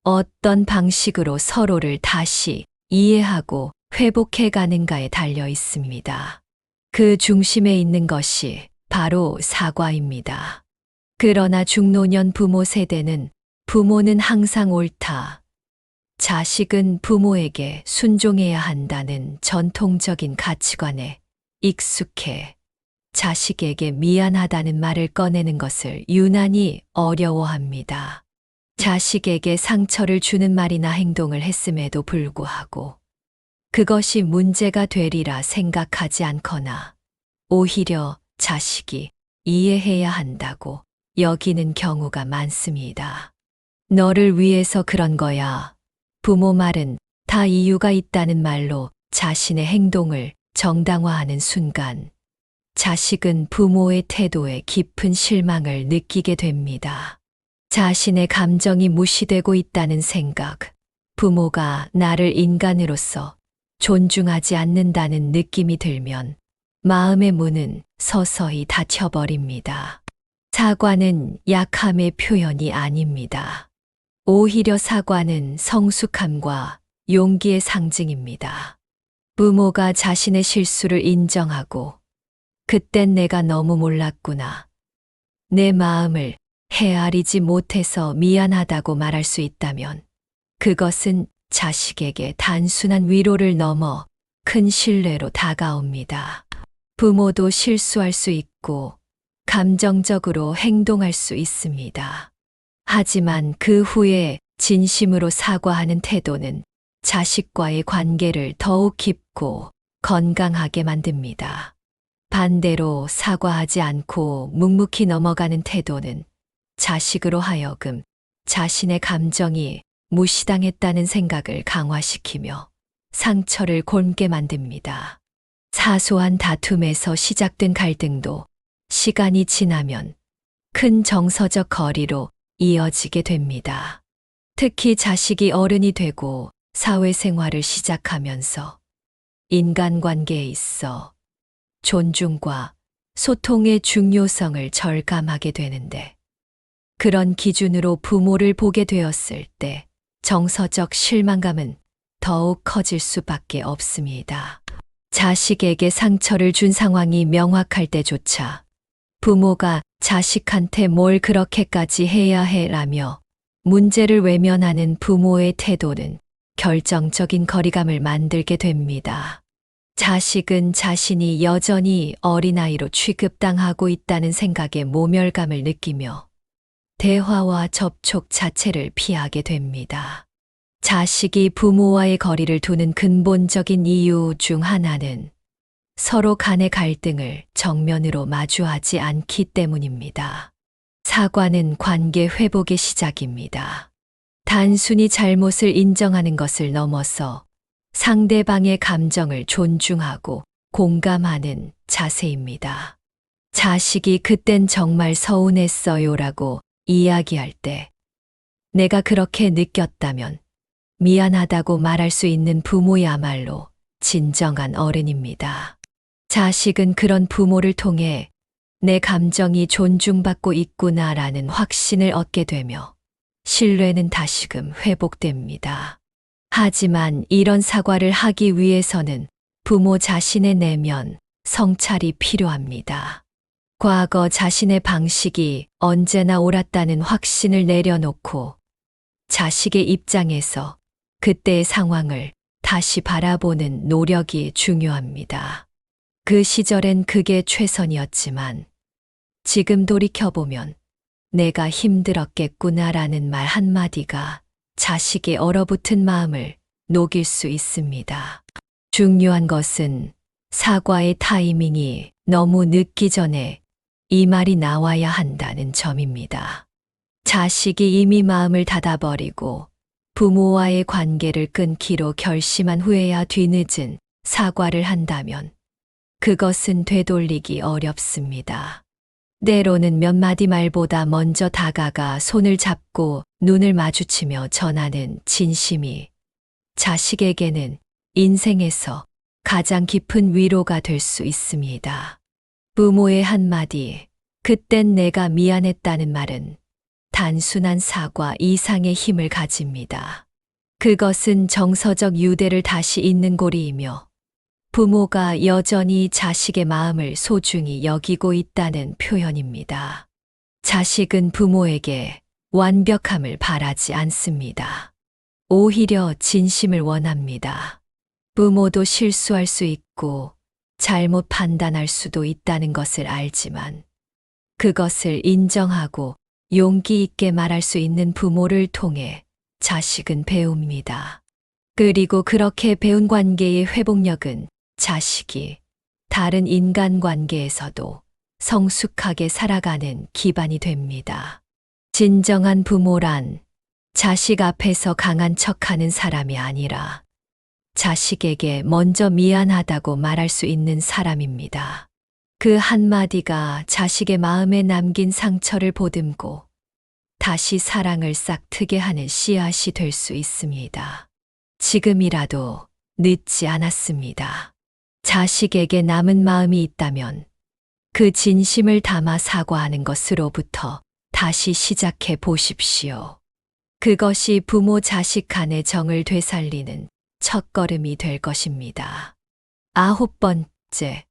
어떤 방식으로 서로를 다시 이해하고 회복해 가는가에 달려 있습니다. 그 중심에 있는 것이 바로 사과입니다. 그러나 중노년 부모 세대는 부모는 항상 옳다, 자식은 부모에게 순종해야 한다는 전통적인 가치관에 익숙해 자식에게 미안하다는 말을 꺼내는 것을 유난히 어려워합니다. 자식에게 상처를 주는 말이나 행동을 했음에도 불구하고 그것이 문제가 되리라 생각하지 않거나 오히려 자식이 이해해야 한다고 여기는 경우가 많습니다. 너를 위해서 그런 거야. 부모 말은 다 이유가 있다는 말로 자신의 행동을 정당화하는 순간 자식은 부모의 태도에 깊은 실망을 느끼게 됩니다. 자신의 감정이 무시되고 있다는 생각, 부모가 나를 인간으로서 존중하지 않는다는 느낌이 들면 마음의 문은 서서히 닫혀버립니다. 사과는 약함의 표현이 아닙니다. 오히려 사과는 성숙함과 용기의 상징입니다. 부모가 자신의 실수를 인정하고 그땐 내가 너무 몰랐구나. 내 마음을 헤아리지 못해서 미안하다고 말할 수 있다면 그것은 자식에게 단순한 위로를 넘어 큰 신뢰로 다가옵니다. 부모도 실수할 수 있고 감정적으로 행동할 수 있습니다. 하지만 그 후에 진심으로 사과하는 태도는 자식과의 관계를 더욱 깊고 건강하게 만듭니다. 반대로 사과하지 않고 묵묵히 넘어가는 태도는 자식으로 하여금 자신의 감정이 무시당했다는 생각을 강화시키며 상처를 골게 만듭니다. 사소한 다툼에서 시작된 갈등도 시간이 지나면 큰 정서적 거리로 이어지게 됩니다. 특히 자식이 어른이 되고 사회생활을 시작하면서 인간관계에 있어 존중과 소통의 중요성을 절감하게 되는데 그런 기준으로 부모를 보게 되었을 때 정서적 실망감은 더욱 커질 수밖에 없습니다. 자식에게 상처를 준 상황이 명확할 때조차 부모가 자식한테 뭘 그렇게까지 해야 해라며 문제를 외면하는 부모의 태도는 결정적인 거리감을 만들게 됩니다. 자식은 자신이 여전히 어린아이로 취급당하고 있다는 생각에 모멸감을 느끼며 대화와 접촉 자체를 피하게 됩니다. 자식이 부모와의 거리를 두는 근본적인 이유 중 하나는 서로 간의 갈등을 정면으로 마주하지 않기 때문입니다. 사과는 관계 회복의 시작입니다. 단순히 잘못을 인정하는 것을 넘어서 상대방의 감정을 존중하고 공감하는 자세입니다. 자식이 그땐 정말 서운했어요라고 이야기할 때 내가 그렇게 느꼈다면 미안하다고 말할 수 있는 부모야말로 진정한 어른입니다. 자식은 그런 부모를 통해 내 감정이 존중받고 있구나라는 확신을 얻게 되며 신뢰는 다시금 회복됩니다. 하지만 이런 사과를 하기 위해서는 부모 자신의 내면 성찰이 필요합니다. 과거 자신의 방식이 언제나 옳았다는 확신을 내려놓고 자식의 입장에서 그때의 상황을 다시 바라보는 노력이 중요합니다. 그 시절엔 그게 최선이었지만 지금 돌이켜보면 내가 힘들었겠구나라는 말 한마디가 자식의 얼어붙은 마음을 녹일 수 있습니다. 중요한 것은 사과의 타이밍이 너무 늦기 전에 이 말이 나와야 한다는 점입니다. 자식이 이미 마음을 닫아버리고 부모와의 관계를 끊기로 결심한 후에야 뒤늦은 사과를 한다면 그것은 되돌리기 어렵습니다. 때로는 몇 마디 말보다 먼저 다가가 손을 잡고 눈을 마주치며 전하는 진심이 자식에게는 인생에서 가장 깊은 위로가 될 수 있습니다. 부모의 한마디, 그땐 내가 미안했다는 말은 단순한 사과 이상의 힘을 가집니다. 그것은 정서적 유대를 다시 잇는 고리이며 부모가 여전히 자식의 마음을 소중히 여기고 있다는 표현입니다. 자식은 부모에게 완벽함을 바라지 않습니다. 오히려 진심을 원합니다. 부모도 실수할 수 있고 잘못 판단할 수도 있다는 것을 알지만 그것을 인정하고 용기 있게 말할 수 있는 부모를 통해 자식은 배웁니다. 그리고 그렇게 배운 관계의 회복력은 자식이 다른 인간 관계에서도 성숙하게 살아가는 기반이 됩니다. 진정한 부모란 자식 앞에서 강한 척하는 사람이 아니라 자식에게 먼저 미안하다고 말할 수 있는 사람입니다. 그 한마디가 자식의 마음에 남긴 상처를 보듬고 다시 사랑을 싹트게 하는 씨앗이 될 수 있습니다. 지금이라도 늦지 않았습니다. 자식에게 남은 마음이 있다면 그 진심을 담아 사과하는 것으로부터 다시 시작해 보십시오. 그것이 부모 자식 간의 정을 되살리는 첫걸음이 될 것입니다. 9번째,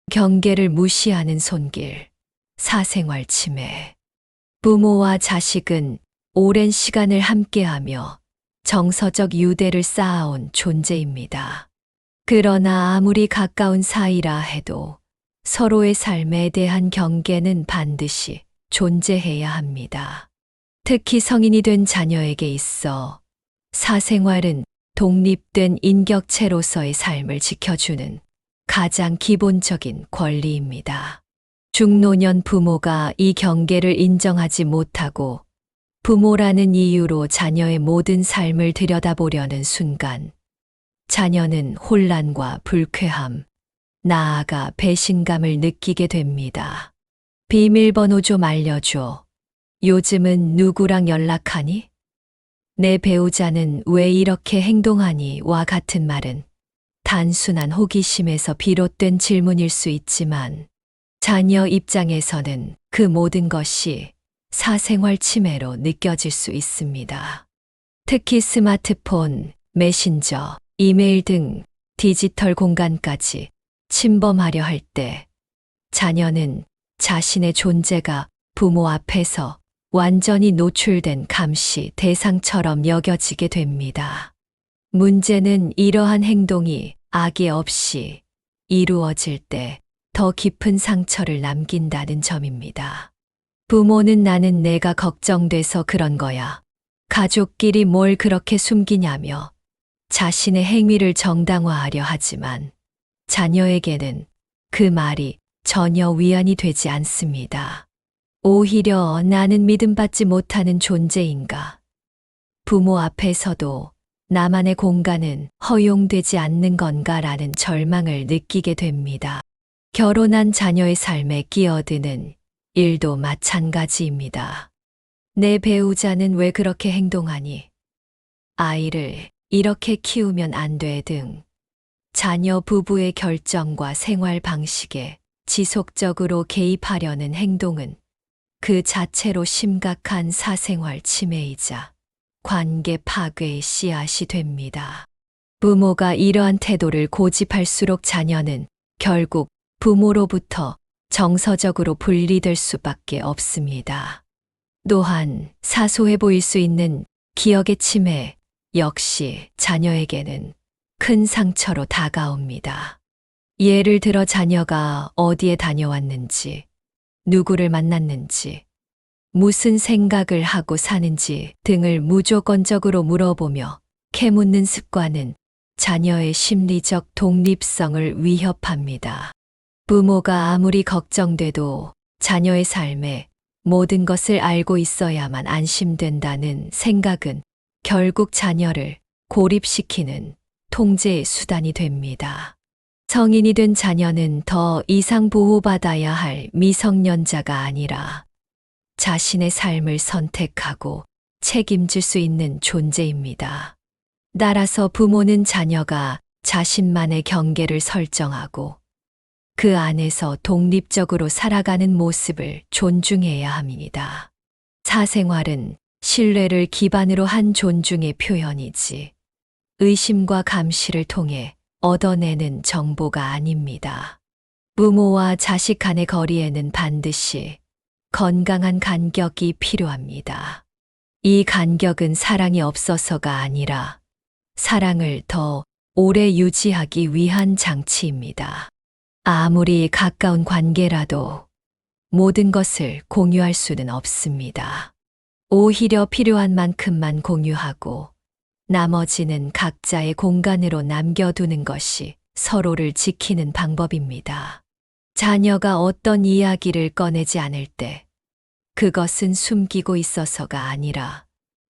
경계를 무시하는 손길, 사생활 침해. 부모와 자식은 오랜 시간을 함께하며 정서적 유대를 쌓아온 존재입니다. 그러나 아무리 가까운 사이라 해도 서로의 삶에 대한 경계는 반드시 존재해야 합니다. 특히 성인이 된 자녀에게 있어 사생활은 독립된 인격체로서의 삶을 지켜주는 가장 기본적인 권리입니다. 중노년 부모가 이 경계를 인정하지 못하고 부모라는 이유로 자녀의 모든 삶을 들여다보려는 순간 자녀는 혼란과 불쾌함, 나아가 배신감을 느끼게 됩니다. 비밀번호 좀 알려줘. 요즘은 누구랑 연락하니? 내 배우자는 왜 이렇게 행동하니? 와 같은 말은 단순한 호기심에서 비롯된 질문일 수 있지만 자녀 입장에서는 그 모든 것이 사생활 침해로 느껴질 수 있습니다. 특히 스마트폰, 메신저, 이메일 등 디지털 공간까지 침범하려 할 때 자녀는 자신의 존재가 부모 앞에서 완전히 노출된 감시 대상처럼 여겨지게 됩니다. 문제는 이러한 행동이 악의 없이 이루어질 때 더 깊은 상처를 남긴다는 점입니다. 부모는 나는 내가 걱정돼서 그런 거야. 가족끼리 뭘 그렇게 숨기냐며 자신의 행위를 정당화하려 하지만 자녀에게는 그 말이 전혀 위안이 되지 않습니다. 오히려 나는 믿음받지 못하는 존재인가? 부모 앞에서도 나만의 공간은 허용되지 않는 건가라는 절망을 느끼게 됩니다. 결혼한 자녀의 삶에 끼어드는 일도 마찬가지입니다. 내 배우자는 왜 그렇게 행동하니? 아이를 이렇게 키우면 안 돼 등 자녀 부부의 결정과 생활 방식에 지속적으로 개입하려는 행동은 그 자체로 심각한 사생활 침해이자 관계 파괴의 씨앗이 됩니다. 부모가 이러한 태도를 고집할수록 자녀는 결국 부모로부터 정서적으로 분리될 수밖에 없습니다. 또한 사소해 보일 수 있는 기억의 침해 역시 자녀에게는 큰 상처로 다가옵니다. 예를 들어 자녀가 어디에 다녀왔는지, 누구를 만났는지, 무슨 생각을 하고 사는지 등을 무조건적으로 물어보며 캐묻는 습관은 자녀의 심리적 독립성을 위협합니다. 부모가 아무리 걱정돼도 자녀의 삶에 모든 것을 알고 있어야만 안심된다는 생각은 결국 자녀를 고립시키는 통제의 수단이 됩니다. 성인이 된 자녀는 더 이상 보호받아야 할 미성년자가 아니라 자신의 삶을 선택하고 책임질 수 있는 존재입니다. 따라서 부모는 자녀가 자신만의 경계를 설정하고 그 안에서 독립적으로 살아가는 모습을 존중해야 합니다. 사생활은 신뢰를 기반으로 한 존중의 표현이지 의심과 감시를 통해 얻어내는 정보가 아닙니다. 부모와 자식 간의 거리에는 반드시 건강한 간격이 필요합니다. 이 간격은 사랑이 없어서가 아니라 사랑을 더 오래 유지하기 위한 장치입니다. 아무리 가까운 관계라도 모든 것을 공유할 수는 없습니다. 오히려 필요한 만큼만 공유하고 나머지는 각자의 공간으로 남겨두는 것이 서로를 지키는 방법입니다. 자녀가 어떤 이야기를 꺼내지 않을 때 그것은 숨기고 있어서가 아니라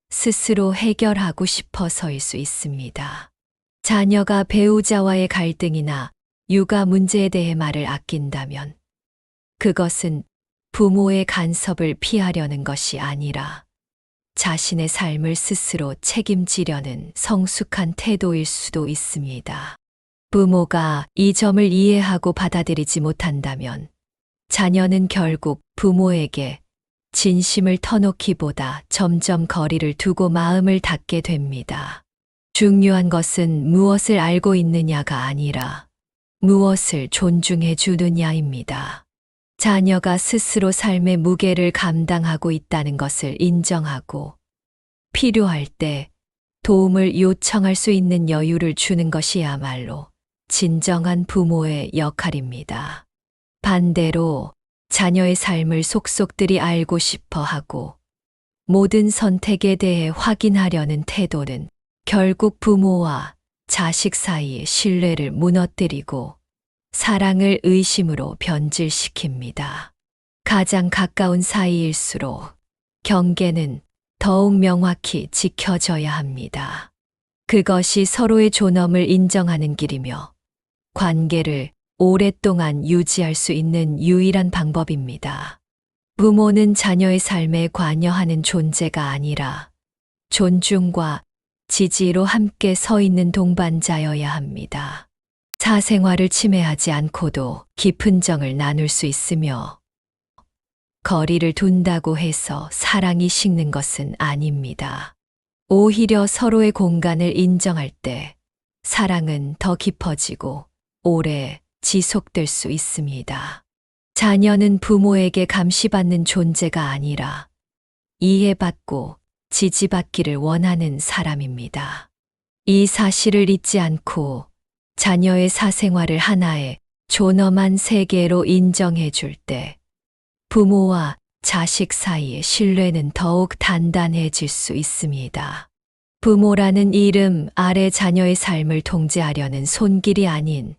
스스로 해결하고 싶어서일 수 있습니다. 자녀가 배우자와의 갈등이나 육아 문제에 대해 말을 아낀다면 그것은 부모의 간섭을 피하려는 것이 아니라 자신의 삶을 스스로 책임지려는 성숙한 태도일 수도 있습니다. 부모가 이 점을 이해하고 받아들이지 못한다면 자녀는 결국 부모에게 진심을 터놓기보다 점점 거리를 두고 마음을 닫게 됩니다. 중요한 것은 무엇을 알고 있느냐가 아니라 무엇을 존중해 주느냐입니다. 자녀가 스스로 삶의 무게를 감당하고 있다는 것을 인정하고 필요할 때 도움을 요청할 수 있는 여유를 주는 것이야말로 진정한 부모의 역할입니다. 반대로 자녀의 삶을 속속들이 알고 싶어 하고 모든 선택에 대해 확인하려는 태도는 결국 부모와 자식 사이의 신뢰를 무너뜨리고 사랑을 의심으로 변질시킵니다. 가장 가까운 사이일수록 경계는 더욱 명확히 지켜져야 합니다. 그것이 서로의 존엄을 인정하는 길이며 관계를 오랫동안 유지할 수 있는 유일한 방법입니다. 부모는 자녀의 삶에 관여하는 존재가 아니라 존중과 지지로 함께 서 있는 동반자여야 합니다. 사생활을 침해하지 않고도 깊은 정을 나눌 수 있으며 거리를 둔다고 해서 사랑이 식는 것은 아닙니다. 오히려 서로의 공간을 인정할 때 사랑은 더 깊어지고 오래 지속될 수 있습니다. 자녀는 부모에게 감시받는 존재가 아니라 이해받고 지지받기를 원하는 사람입니다. 이 사실을 잊지 않고 자녀의 사생활을 하나의 존엄한 세계로 인정해 줄 때 부모와 자식 사이의 신뢰는 더욱 단단해질 수 있습니다. 부모라는 이름 아래 자녀의 삶을 통제하려는 손길이 아닌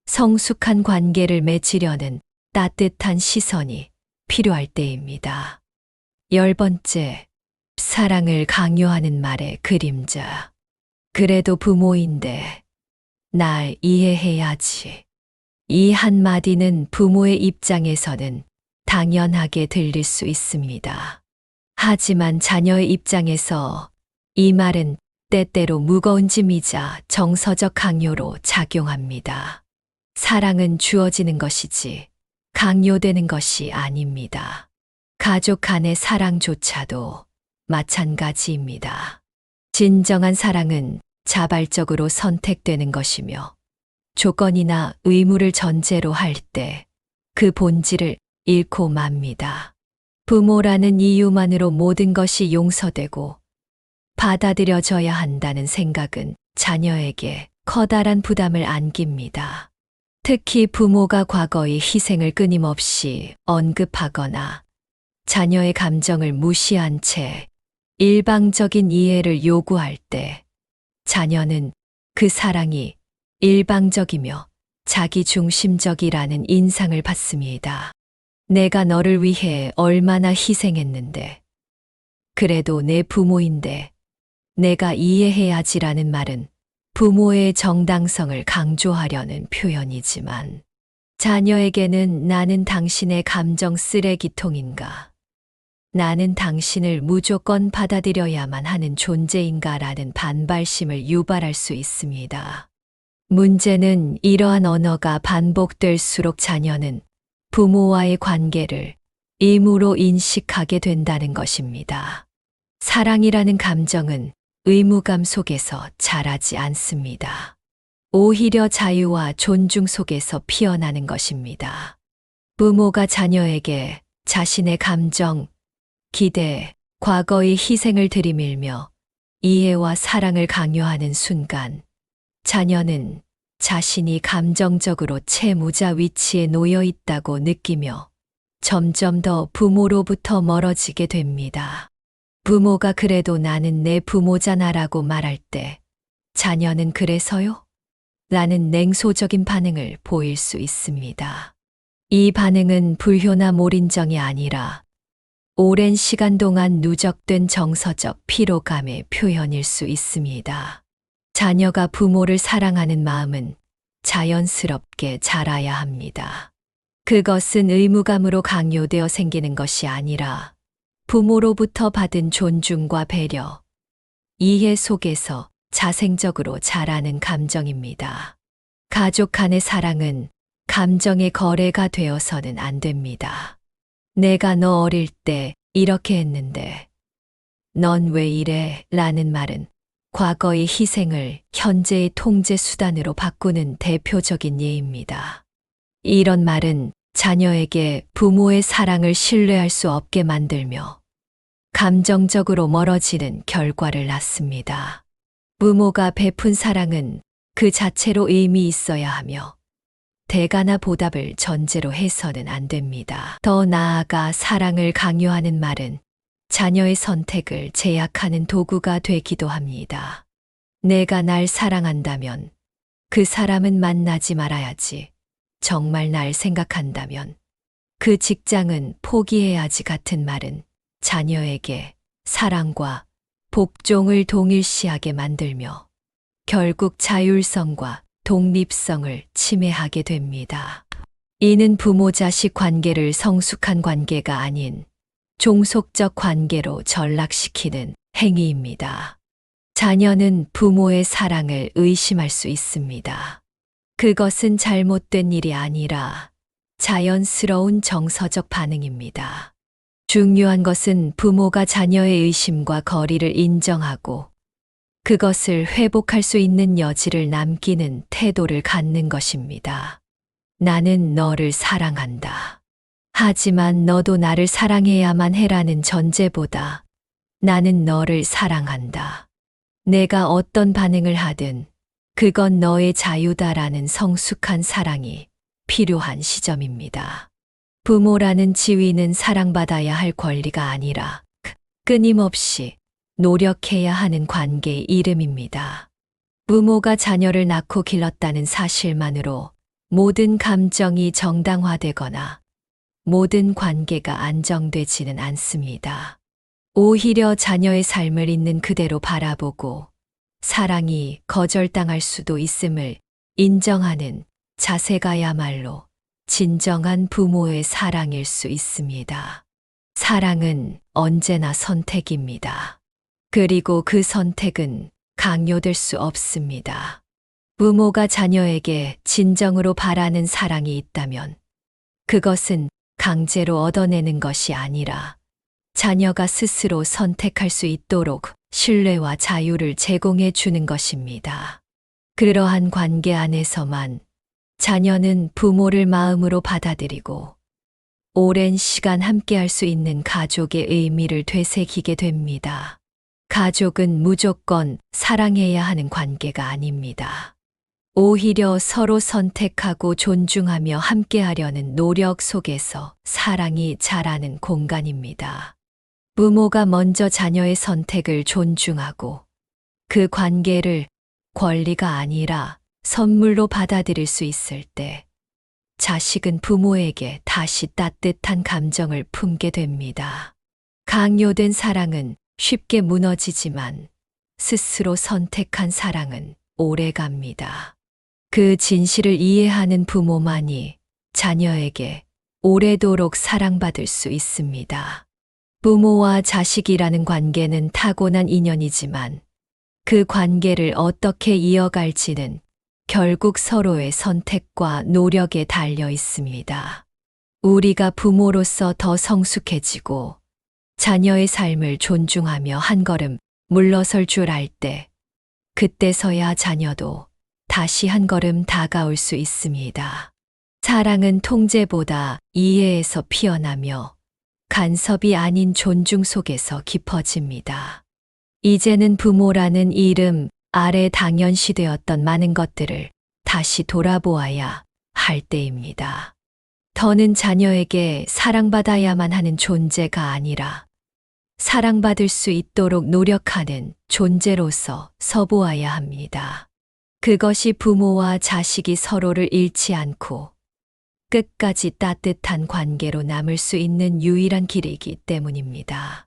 성숙한 관계를 맺으려는 따뜻한 시선이 필요할 때입니다. 10번째, 사랑을 강요하는 말의 그림자. 그래도 부모인데 날 이해해야지. 이 한마디는 부모의 입장에서는 당연하게 들릴 수 있습니다. 하지만 자녀의 입장에서 이 말은 때때로 무거운 짐이자 정서적 강요로 작용합니다. 사랑은 주어지는 것이지 강요되는 것이 아닙니다. 가족 간의 사랑조차도 마찬가지입니다. 진정한 사랑은 자발적으로 선택되는 것이며 조건이나 의무를 전제로 할 때 그 본질을 잃고 맙니다. 부모라는 이유만으로 모든 것이 용서되고 받아들여져야 한다는 생각은 자녀에게 커다란 부담을 안깁니다. 특히 부모가 과거의 희생을 끊임없이 언급하거나 자녀의 감정을 무시한 채 일방적인 이해를 요구할 때 자녀는 그 사랑이 일방적이며 자기중심적이라는 인상을 받습니다. 내가 너를 위해 얼마나 희생했는데, 그래도 내 부모인데 내가 이해해야지라는 말은 부모의 정당성을 강조하려는 표현이지만 자녀에게는 나는 당신의 감정 쓰레기통인가? 나는 당신을 무조건 받아들여야만 하는 존재인가라는 반발심을 유발할 수 있습니다. 문제는 이러한 언어가 반복될수록 자녀는 부모와의 관계를 의무로 인식하게 된다는 것입니다. 사랑이라는 감정은 의무감 속에서 자라지 않습니다. 오히려 자유와 존중 속에서 피어나는 것입니다. 부모가 자녀에게 자신의 감정, 기대, 과거의 희생을 들이밀며 이해와 사랑을 강요하는 순간 자녀는 자신이 감정적으로 채무자 위치에 놓여 있다고 느끼며 점점 더 부모로부터 멀어지게 됩니다. 부모가 그래도 나는 내 부모잖아라고 말할 때 자녀는 그래서요? 라는 냉소적인 반응을 보일 수 있습니다. 이 반응은 불효나 몰인정이 아니라 오랜 시간 동안 누적된 정서적 피로감의 표현일 수 있습니다. 자녀가 부모를 사랑하는 마음은 자연스럽게 자라야 합니다. 그것은 의무감으로 강요되어 생기는 것이 아니라 부모로부터 받은 존중과 배려, 이해 속에서 자생적으로 자라는 감정입니다. 가족 간의 사랑은 감정의 거래가 되어서는 안 됩니다. 내가 너 어릴 때 이렇게 했는데 넌 왜 이래? 라는 말은 과거의 희생을 현재의 통제 수단으로 바꾸는 대표적인 예입니다. 이런 말은 자녀에게 부모의 사랑을 신뢰할 수 없게 만들며 감정적으로 멀어지는 결과를 낳습니다. 부모가 베푼 사랑은 그 자체로 의미 있어야 하며 대가나 보답을 전제로 해서는 안 됩니다. 더 나아가 사랑을 강요하는 말은 자녀의 선택을 제약하는 도구가 되기도 합니다. 내가 날 사랑한다면 그 사람은 만나지 말아야지. 정말 날 생각한다면 그 직장은 포기해야지 같은 말은 자녀에게 사랑과 복종을 동일시하게 만들며 결국 자율성과 독립성을 침해하게 됩니다. 이는 부모 자식 관계를 성숙한 관계가 아닌 종속적 관계로 전락시키는 행위입니다. 자녀는 부모의 사랑을 의심할 수 있습니다. 그것은 잘못된 일이 아니라 자연스러운 정서적 반응입니다. 중요한 것은 부모가 자녀의 의심과 거리를 인정하고 그것을 회복할 수 있는 여지를 남기는 태도를 갖는 것입니다. 나는 너를 사랑한다. 하지만 너도 나를 사랑해야만 해라는 전제보다 나는 너를 사랑한다. 내가 어떤 반응을 하든 그건 너의 자유다라는 성숙한 사랑이 필요한 시점입니다. 부모라는 지위는 사랑받아야 할 권리가 아니라 끊임없이 노력해야 하는 관계의 이름입니다. 부모가 자녀를 낳고 길렀다는 사실만으로 모든 감정이 정당화되거나 모든 관계가 안정되지는 않습니다. 오히려 자녀의 삶을 있는 그대로 바라보고 사랑이 거절당할 수도 있음을 인정하는 자세가야말로 진정한 부모의 사랑일 수 있습니다. 사랑은 언제나 선택입니다. 그리고 그 선택은 강요될 수 없습니다. 부모가 자녀에게 진정으로 바라는 사랑이 있다면 그것은 강제로 얻어내는 것이 아니라 자녀가 스스로 선택할 수 있도록 신뢰와 자유를 제공해 주는 것입니다. 그러한 관계 안에서만 자녀는 부모를 마음으로 받아들이고 오랜 시간 함께할 수 있는 가족의 의미를 되새기게 됩니다. 가족은 무조건 사랑해야 하는 관계가 아닙니다. 오히려 서로 선택하고 존중하며 함께하려는 노력 속에서 사랑이 자라는 공간입니다. 부모가 먼저 자녀의 선택을 존중하고 그 관계를 권리가 아니라 선물로 받아들일 수 있을 때 자식은 부모에게 다시 따뜻한 감정을 품게 됩니다. 강요된 사랑은 쉽게 무너지지만 스스로 선택한 사랑은 오래 갑니다. 그 진실을 이해하는 부모만이 자녀에게 오래도록 사랑받을 수 있습니다. 부모와 자식이라는 관계는 타고난 인연이지만 그 관계를 어떻게 이어갈지는 결국 서로의 선택과 노력에 달려 있습니다. 우리가 부모로서 더 성숙해지고 자녀의 삶을 존중하며 한 걸음 물러설 줄 알 때, 그때서야 자녀도 다시 한 걸음 다가올 수 있습니다. 사랑은 통제보다 이해에서 피어나며 간섭이 아닌 존중 속에서 깊어집니다. 이제는 부모라는 이름 아래 당연시되었던 많은 것들을 다시 돌아보아야 할 때입니다. 더는 자녀에게 사랑받아야만 하는 존재가 아니라 사랑받을 수 있도록 노력하는 존재로서 서보아야 합니다. 그것이 부모와 자식이 서로를 잃지 않고 끝까지 따뜻한 관계로 남을 수 있는 유일한 길이기 때문입니다.